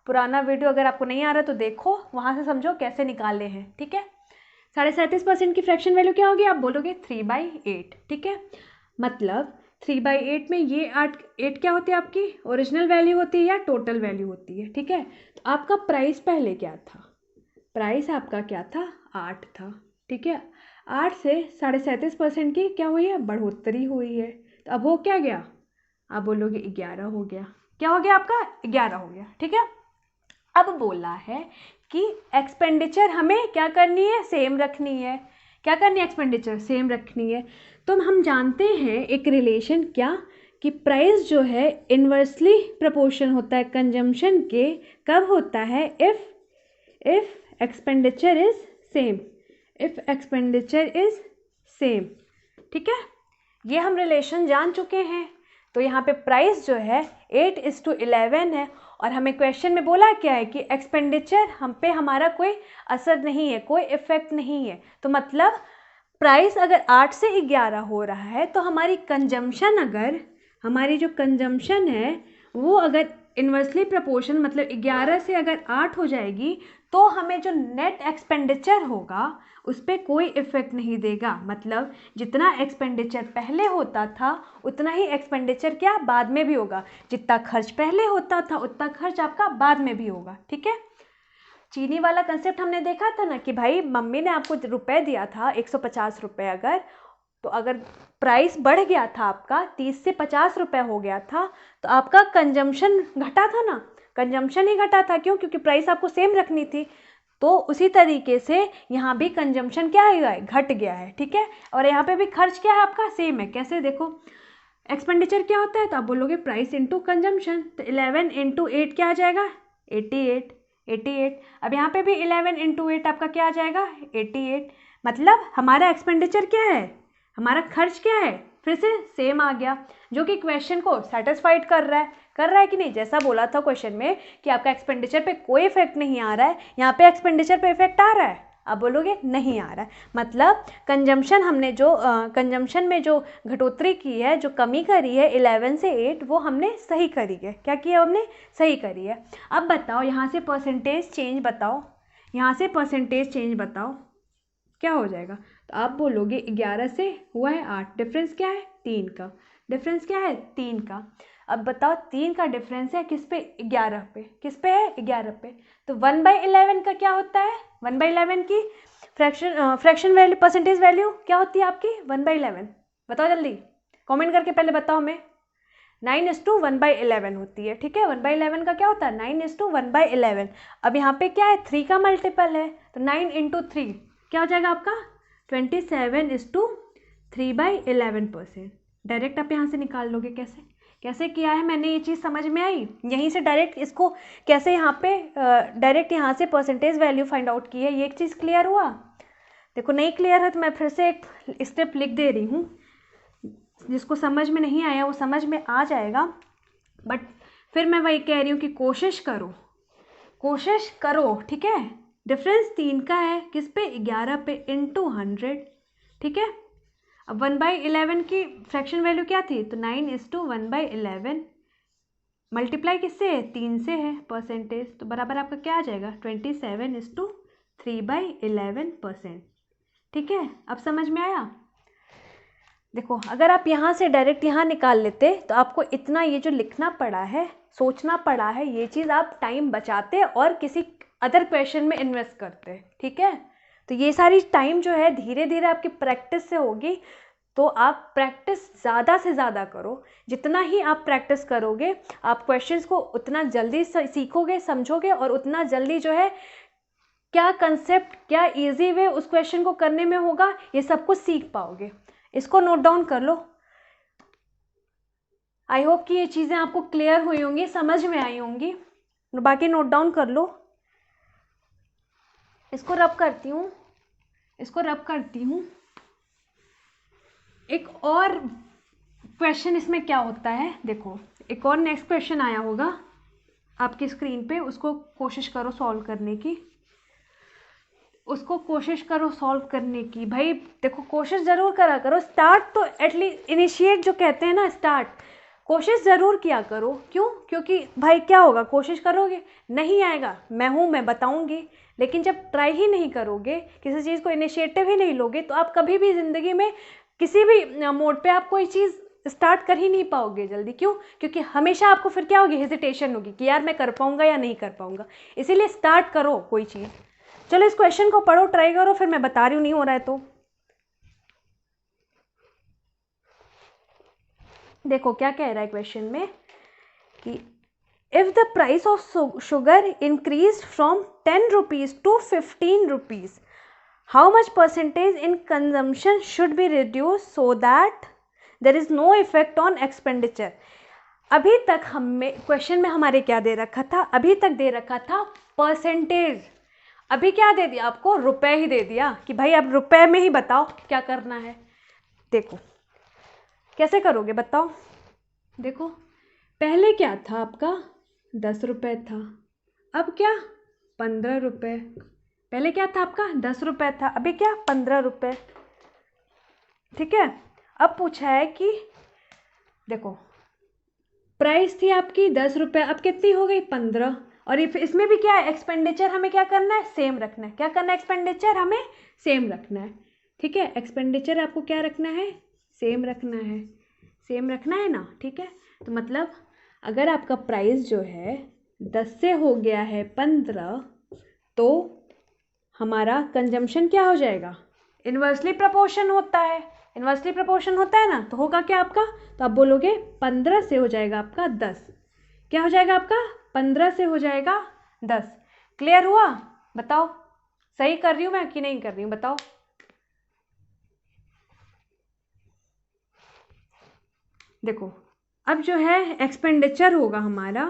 पुराना वीडियो अगर आपको नहीं आ रहा तो देखो, वहाँ से समझो कैसे निकाले हैं। ठीक है, 37.5% की फ्रैक्शन वैल्यू क्या होगी, आप बोलोगे 3/8। ठीक है, मतलब 3/8 में ये 8 क्या होती है आपकी ओरिजिनल वैल्यू होती है या टोटल वैल्यू होती है, ठीक है। तो आपका प्राइस पहले क्या था, प्राइस आपका क्या था 8 था, ठीक है। 8 से 37.5% की क्या हुई है बढ़ोतरी हुई है, तो अब हो क्या गया, आप बोलोगे 11 हो गया, क्या हो गया आपका 11 हो गया, ठीक है। अब बोला है कि एक्सपेंडिचर हमें क्या करनी है सेम रखनी है, क्या करनी है एक्सपेंडिचर सेम रखनी है। तो हम जानते हैं एक रिलेशन क्या कि प्राइस जो है इन्वर्सली प्रोपोर्शन होता है कंजम्पशन के, कब होता है if expenditure is same, if expenditure is same, ठीक है। ये हम रिलेशन जान चुके हैं। तो यहाँ पे प्राइस जो है 8:11 है और हमें क्वेश्चन में बोला क्या है कि एक्सपेंडिचर हम पे हमारा कोई असर नहीं है, कोई इफेक्ट नहीं है। तो मतलब प्राइस अगर 8 से 11 हो रहा है तो हमारी कंजम्पशन, अगर हमारी जो कंजम्पशन है वो अगर इन्वर्सली प्रोपोर्शन मतलब 11 से अगर 8 हो जाएगी तो हमें जो नेट एक्सपेंडिचर होगा उस पर कोई इफेक्ट नहीं देगा। मतलब जितना एक्सपेंडिचर पहले होता था उतना ही एक्सपेंडिचर क्या बाद में भी होगा, जितना खर्च पहले होता था उतना खर्च आपका बाद में भी होगा, ठीक है। चीनी वाला कंसेप्ट हमने देखा था ना कि भाई मम्मी ने आपको रुपए दिया था 150 रुपये, अगर तो अगर प्राइस बढ़ गया था आपका 30 से 50 रुपये हो गया था तो आपका कंजम्पशन घटा था ना, कंजम्पशन ही घटा था, क्यों, क्योंकि प्राइस आपको सेम रखनी थी। तो उसी तरीके से यहाँ भी कंजम्पशन क्या है घट गया है, ठीक है। और यहाँ पे भी खर्च क्या है आपका सेम है, कैसे देखो एक्सपेंडिचर क्या होता है तो आप बोलोगे प्राइस इंटू कंजम्पशन, तो 11 इंटू 8 क्या आ जाएगा 88। अब यहाँ पे भी 11 इंटू 8 आपका क्या आ जाएगा 88। मतलब हमारा एक्सपेंडिचर क्या है, हमारा खर्च क्या है फिर से सेम आ गया, जो कि क्वेश्चन को सेटिस्फाइड कर रहा है कि नहीं। जैसा बोला था क्वेश्चन में कि आपका एक्सपेंडिचर पे कोई इफेक्ट नहीं आ रहा है, यहाँ पे एक्सपेंडिचर पे इफेक्ट आ रहा है, आप बोलोगे नहीं आ रहा है। मतलब कंजम्पशन हमने जो कंजम्पशन में जो घटोतरी की है, जो कमी करी है 11 से 8, वो हमने सही करी है। क्या किया हमने, सही करी है। अब बताओ यहाँ से परसेंटेज चेंज बताओ, यहाँ से परसेंटेज चेंज बताओ क्या हो जाएगा। तो आप बोलोगे 11 से हुआ है 8, डिफरेंस क्या है 3 का, डिफरेंस क्या है 3 का। अब बताओ 3 का डिफरेंस है किस पे 11 पे, किस पे है 11 पे। तो 1/11 का क्या होता है, 1/11 की फ्रैक्शन वैल्यू परसेंटेज वैल्यू क्या होती है आपकी 1/11, बताओ जल्दी कमेंट करके पहले बताओ हमें। 9:1/11 होती है, ठीक है। 1/11 का क्या होता है 9:1/11। अब यहाँ पे क्या है 3 का मल्टीपल है, तो 9 इंटू 3 क्या हो जाएगा आपका 27:3/11%। डायरेक्ट आप यहाँ से निकाल लोगे, कैसे कैसे किया है मैंने, ये चीज़ समझ में आई। यहीं से डायरेक्ट इसको कैसे यहाँ पे डायरेक्ट यहाँ से परसेंटेज वैल्यू फाइंड आउट की है, ये एक चीज़ क्लियर हुआ। देखो नहीं क्लियर है तो मैं फिर से एक स्टेप लिख दे रही हूँ, जिसको समझ में नहीं आया वो समझ में आ जाएगा। बट फिर मैं वही कह रही हूँ कि कोशिश करो, ठीक है। डिफरेंस 3 का है किस पे 11 पे इंटू 100, ठीक है। अब 1/11 की फ्रैक्शन वैल्यू क्या थी, तो 9:1/11 मल्टीप्लाई किससे है 3 से है परसेंटेज, तो बराबर आपका क्या आ जाएगा 27:3/11%, ठीक है। अब समझ में आया। देखो अगर आप यहाँ से डायरेक्ट यहाँ निकाल लेते तो आपको इतना ये जो लिखना पड़ा है, सोचना पड़ा है, ये चीज़ आप टाइम बचाते और किसी अदर क्वेश्चन में इन्वेस्ट करते, ठीक है। तो ये सारी टाइम जो है धीरे धीरे आपकी प्रैक्टिस से होगी। तो आप प्रैक्टिस ज़्यादा से ज़्यादा करो, जितना ही आप प्रैक्टिस करोगे आप क्वेश्चंस को उतना जल्दी सीखोगे, समझोगे, और उतना जल्दी जो है क्या कंसेप्ट, क्या इजी वे उस क्वेश्चन को करने में होगा, ये सब कुछ सीख पाओगे। इसको नोट डाउन कर लो। आई होप कि ये चीज़ें आपको क्लियर हुई होंगी, समझ में आई होंगी। बाकी नोट डाउन कर लो। इसको रब करती हूँ। एक और क्वेश्चन इसमें क्या होता है, देखो एक और नेक्स्ट क्वेश्चन आया होगा आपकी स्क्रीन पे, उसको कोशिश करो सॉल्व करने की, भाई देखो कोशिश ज़रूर करा करो। स्टार्ट तो एटलीस्ट इनिशिएट जो कहते हैं ना, स्टार्ट कोशिश ज़रूर किया करो। क्यों, क्योंकि भाई क्या होगा, कोशिश करोगे नहीं आएगा, मैं बताऊंगी, लेकिन जब ट्राई ही नहीं करोगे, किसी चीज़ को इनिशिएटिव ही नहीं लोगे, तो आप कभी भी ज़िंदगी में किसी भी मोड पे आप कोई चीज़ स्टार्ट कर ही नहीं पाओगे जल्दी। क्यों? क्योंकि हमेशा आपको फिर क्या होगी, हेजिटेशन होगी कि यार मैं कर पाऊंगा या नहीं कर पाऊंगा। इसीलिए स्टार्ट करो कोई चीज़। चलो इस क्वेश्चन को पढ़ो, ट्राई करो, फिर मैं बता रही हूँ नहीं हो रहा है तो। देखो क्या कह रहा है क्वेश्चन में कि if the price of sugar increase from 10 rupees to 15 rupees, how much percentage in consumption should be reduce so that there is no effect on expenditure. अभी तक हमें क्वेश्चन में हमारे क्या दे रखा था, अभी तक दे रखा था परसेंटेज। अभी क्या दे दिया आपको, रुपए ही दे दिया कि भाई अब रुपए में ही बताओ क्या करना है। देखो कैसे करोगे बताओ। देखो पहले क्या था आपका 10 रुपये था, अब क्या 15 रुपये। पहले क्या था आपका 10 रुपये था, अभी क्या 15 रुपये। ठीक है, अब पूछा है कि देखो प्राइस थी आपकी 10 रुपये, अब कितनी हो गई 15। और इसमें भी क्या है, एक्सपेंडिचर हमें क्या करना है, सेम रखना है। क्या करना है, एक्सपेंडिचर हमें सेम रखना है। ठीक है, एक्सपेंडिचर आपको क्या रखना है, सेम रखना है। सेम रखना है ना, ठीक है। तो मतलब अगर आपका प्राइस जो है 10 से हो गया है 15, तो हमारा कंजम्पशन क्या हो जाएगा, इन्वर्सली प्रोपोर्शन होता है। इन्वर्सली प्रोपोर्शन होता है ना, तो होगा क्या आपका, तो आप बोलोगे 15 से हो जाएगा आपका 10। क्या हो जाएगा आपका, 15 से हो जाएगा 10। क्लियर हुआ? बताओ सही कर रही हूँ मैं कि नहीं कर रही हूँ, बताओ। देखो अब जो है एक्सपेंडिचर होगा हमारा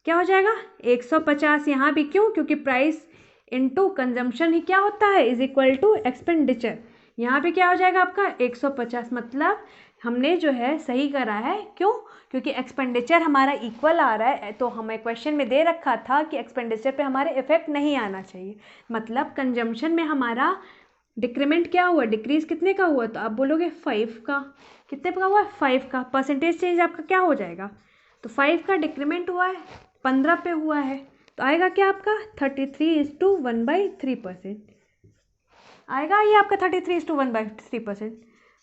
क्या हो जाएगा 150। यहाँ भी क्यों, क्योंकि प्राइस इनटू कंजम्पशन ही क्या होता है, इज इक्वल टू एक्सपेंडिचर। यहाँ पे क्या हो जाएगा आपका 150। मतलब हमने जो है सही करा है। क्यों? क्योंकि एक्सपेंडिचर हमारा इक्वल आ रहा है। तो हमें क्वेश्चन में दे रखा था कि एक्सपेंडिचर पे हमारे इफेक्ट नहीं आना चाहिए। मतलब कंजम्पशन में हमारा डिक्रीमेंट क्या हुआ, डिक्रीज कितने का हुआ, तो आप बोलोगे 5 का। कितने का हुआ, 5 का। परसेंटेज चेंज आपका क्या हो जाएगा, तो 5 का डिक्रीमेंट हुआ है 15 पे हुआ है, तो आएगा क्या आपका 33:1/3%। आएगा ये आपका 33:1/3%।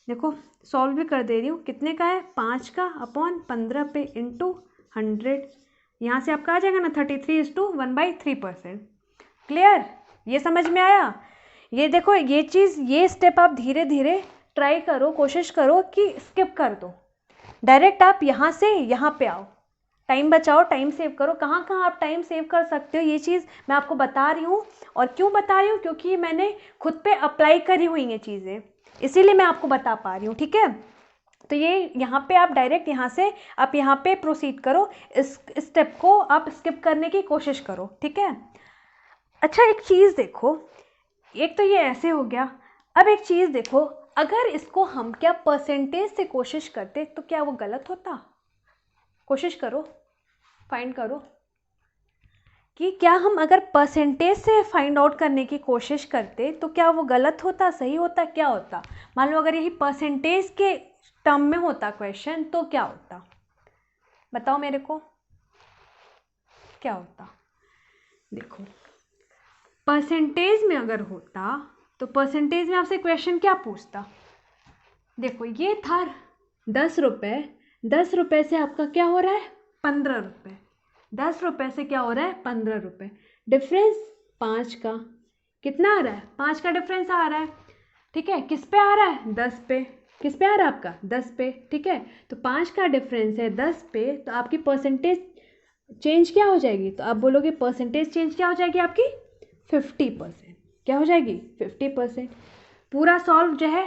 देखो सॉल्व भी कर दे रही हूँ। कितने का है, 5 का अपॉन 15 पे इंटू 100। यहाँ से आपका आ जाएगा ना 33:1/3%। क्लियर? ये समझ में आया? ये देखो ये चीज़, ये स्टेप आप धीरे धीरे ट्राई करो, कोशिश करो कि स्किप कर दो, डायरेक्ट आप यहाँ से यहाँ पे आओ। टाइम बचाओ, टाइम सेव करो। कहाँ कहाँ आप टाइम सेव कर सकते हो, ये चीज़ मैं आपको बता रही हूँ। और क्यों बता रही हूँ, क्योंकि मैंने खुद पे अप्लाई करी हुई ये चीज़ें, इसीलिए मैं आपको बता पा रही हूँ। ठीक है, तो ये यहाँ पे आप डायरेक्ट यहाँ से आप यहाँ पे प्रोसीड करो, इस स्टेप को आप स्किप करने की कोशिश करो। ठीक है। अच्छा एक चीज़ देखो, एक तो ये ऐसे हो गया। अब एक चीज़ देखो, अगर इसको हम क्या परसेंटेज से कोशिश करते तो क्या वो गलत होता? कोशिश करो, फाइंड करो कि क्या हम अगर परसेंटेज से फाइंड आउट करने की कोशिश करते तो क्या वो गलत होता, सही होता, क्या होता? मान लो अगर यही परसेंटेज के टर्म में होता क्वेश्चन तो क्या होता, बताओ मेरे को क्या होता। देखो परसेंटेज में अगर होता तो परसेंटेज में आपसे क्वेश्चन क्या पूछता, देखो ये था 10 रुपये, 10 रुपये से आपका क्या हो रहा है 15 रुपये, 10 रुपये से क्या हो रहा है 15 रुपये। डिफरेंस 5 का, कितना आ रहा है 5 का डिफरेंस आ रहा है। ठीक है, किस पे आ रहा है 10 पे, किस पे आ रहा है आपका 10 पे। ठीक है, तो 5 का डिफरेंस है 10 पे, तो आपकी परसेंटेज चेंज क्या हो जाएगी, तो आप बोलोगे परसेंटेज चेंज क्या हो जाएगी आपकी 50%। क्या हो जाएगी 50%। पूरा सॉल्व जो है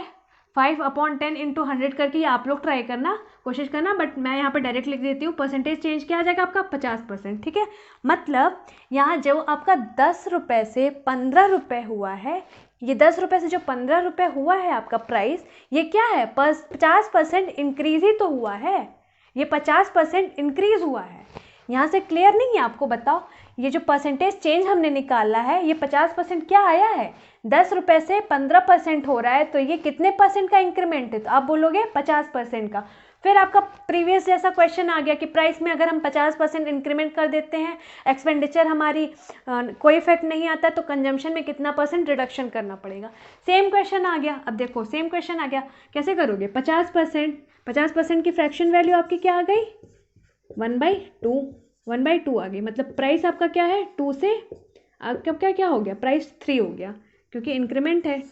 5/10 × 100 करके ये आप लोग ट्राई करना, कोशिश करना, बट मैं यहाँ पे डायरेक्ट लिख देती हूँ। परसेंटेज चेंज क्या आ जाएगा आपका 50%। ठीक है, मतलब यहाँ जो आपका 10 रुपये से 15 रुपये हुआ है, ये 10 रुपये से जो 15 रुपये हुआ है आपका प्राइस, ये क्या है 50% इंक्रीज ही तो हुआ है, ये 50% इंक्रीज हुआ है। यहाँ से क्लियर नहीं है आपको? बताओ ये जो परसेंटेज चेंज हमने निकाला है, ये 50% क्या आया है, 10 रुपये से 15% हो रहा है, तो ये कितने परसेंट का इंक्रीमेंट है, तो आप बोलोगे 50% का। फिर आपका प्रीवियस जैसा क्वेश्चन आ गया कि प्राइस में अगर हम 50% इंक्रीमेंट कर देते हैं, एक्सपेंडिचर हमारी कोई इफेक्ट नहीं आता, तो कंजम्पशन में कितना परसेंट रिडक्शन करना पड़ेगा। सेम क्वेश्चन आ गया। अब देखो सेम क्वेश्चन आ गया, कैसे करोगे? 50% की फ्रैक्शन वैल्यू आपकी क्या आ गई? 1/2 आ गई। मतलब प्राइस आपका क्या है? 2 से आपका क्या हो गया? प्राइस 3 हो गया, क्योंकि इंक्रीमेंट है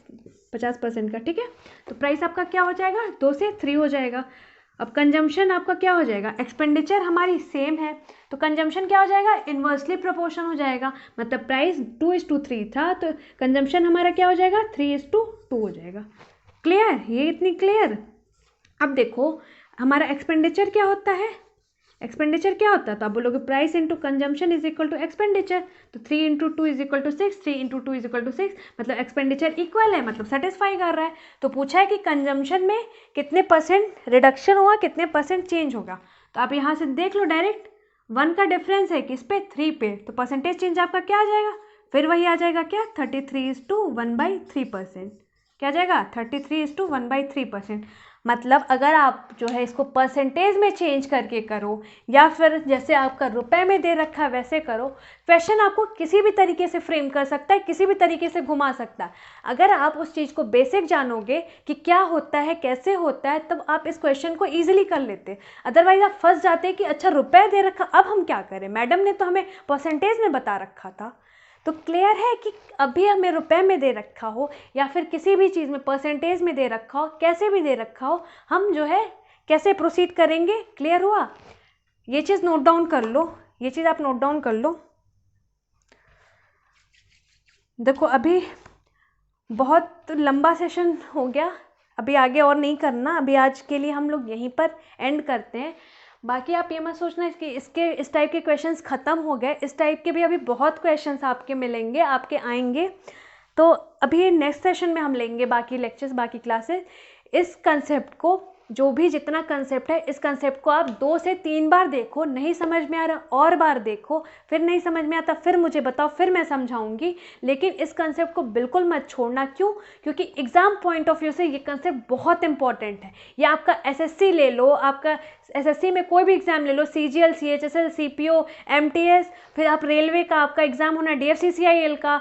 50% का, ठीक है। तो प्राइस आपका क्या हो जाएगा? 2 से 3 हो जाएगा। अब कंजम्पशन आपका क्या हो जाएगा? एक्सपेंडिचर हमारी सेम है, तो कंजम्पशन क्या हो जाएगा? इन्वर्सली प्रोपोर्शन हो जाएगा। मतलब प्राइस 2:3 था, तो कंजम्पशन हमारा क्या हो जाएगा? 3:2 हो जाएगा। क्लियर? ये इतनी क्लियर। अब देखो हमारा एक्सपेंडिचर क्या होता है? एक्सपेंडिचर क्या होता है? तो आप बोलोगे price into consumption is equal to expenditure, तो 3 × 2 is equal to 6, 3 × 2 is equal to 6, मतलब एक्सपेंडिचर इक्वल है, मतलब सेटिस्फाई कर रहा है। तो पूछा है कि कंजम्पशन में कितने % रिडक्शन हुआ, कितने % चेंज होगा। तो आप यहाँ से देख लो डायरेक्ट, 1 का डिफरेंस है किस पे? 3 पे, तो परसेंटेज चेंज आपका क्या आ जाएगा? फिर वही आ जाएगा क्या? 33:1/3%। क्या जाएगा? 33:1/3%। मतलब अगर आप जो है इसको परसेंटेज में चेंज करके करो, या फिर जैसे आपका रुपए में दे रखा है वैसे करो, क्वेश्चन आपको किसी भी तरीके से फ्रेम कर सकता है, किसी भी तरीके से घुमा सकता है। अगर आप उस चीज़ को बेसिक जानोगे कि क्या होता है, कैसे होता है, तब आप इस क्वेश्चन को ईजिली कर लेते। अदरवाइज आप फंस जाते कि अच्छा रुपए दे रखा, अब हम क्या करें, मैडम ने तो हमें परसेंटेज में बता रखा था। तो क्लियर है कि अभी हमें रुपए में दे रखा हो या फिर किसी भी चीज़ में परसेंटेज में दे रखा हो, कैसे भी दे रखा हो, हम जो है कैसे प्रोसीड करेंगे। क्लियर हुआ? ये चीज़ नोट डाउन कर लो, ये चीज़ आप नोट डाउन कर लो। देखो अभी बहुत लंबा सेशन हो गया, अभी आगे और नहीं करना। अभी आज के लिए हम लोग यहीं पर एंड करते हैं। बाकी आप ये मत सोचना कि इस टाइप के क्वेश्चंस ख़त्म हो गए। इस टाइप के भी अभी बहुत क्वेश्चंस आपके मिलेंगे, आपके आएंगे। तो अभी नेक्स्ट सेशन में हम लेंगे बाकी लेक्चर्स, बाकी क्लासेस। इस कंसेप्ट को, जो भी जितना कंसेप्ट है, इस कंसेप्ट को आप 2 से 3 बार देखो। नहीं समझ में आ रहा और बार देखो, फिर नहीं समझ में आता फिर मुझे बताओ, फिर मैं समझाऊंगी। लेकिन इस कंसेप्ट को बिल्कुल मत छोड़ना। क्यों? क्योंकि एग्जाम पॉइंट ऑफ व्यू से ये कंसेप्ट बहुत इंपॉर्टेंट है। या आपका एसएससी ले लो, आपका एसएससी में कोई भी एग्जाम ले लो, सीजीएल, सीएचएसएल, सीपीओ, एमटीएस, फिर आप रेलवे का आपका एग्जाम होना, डीएफसीसीआईएल का,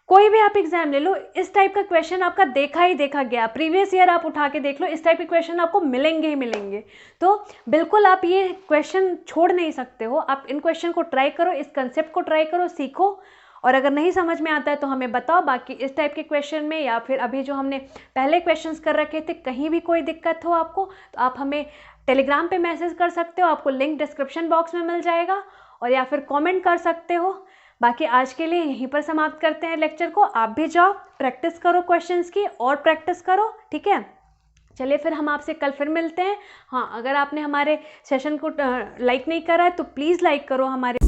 कोई भी आप एग्जाम ले लो, इस टाइप का क्वेश्चन आपका देखा ही देखा गया। प्रीवियस ईयर आप उठा के देख लो, इस टाइप के क्वेश्चन आपको मिलेंगे ही मिलेंगे। तो बिल्कुल आप ये क्वेश्चन छोड़ नहीं सकते हो। आप इन क्वेश्चन को ट्राई करो, इस कंसेप्ट को ट्राई करो, सीखो। और अगर नहीं समझ में आता है तो हमें बताओ। बाकी इस टाइप के क्वेश्चन में या फिर अभी जो हमने पहले क्वेश्चंस कर रखे थे, कहीं भी कोई दिक्कत हो आपको, तो आप हमें टेलीग्राम पे मैसेज कर सकते हो। आपको लिंक डिस्क्रिप्शन बॉक्स में मिल जाएगा, और या फिर कमेंट कर सकते हो। बाकी आज के लिए यहीं पर समाप्त करते हैं लेक्चर को। आप भी जाओ, प्रैक्टिस करो क्वेश्चंस की, और प्रैक्टिस करो, ठीक है। चलिए फिर हम आपसे कल फिर मिलते हैं। हाँ, अगर आपने हमारे सेशन को लाइक नहीं करा है तो प्लीज़ लाइक करो हमारे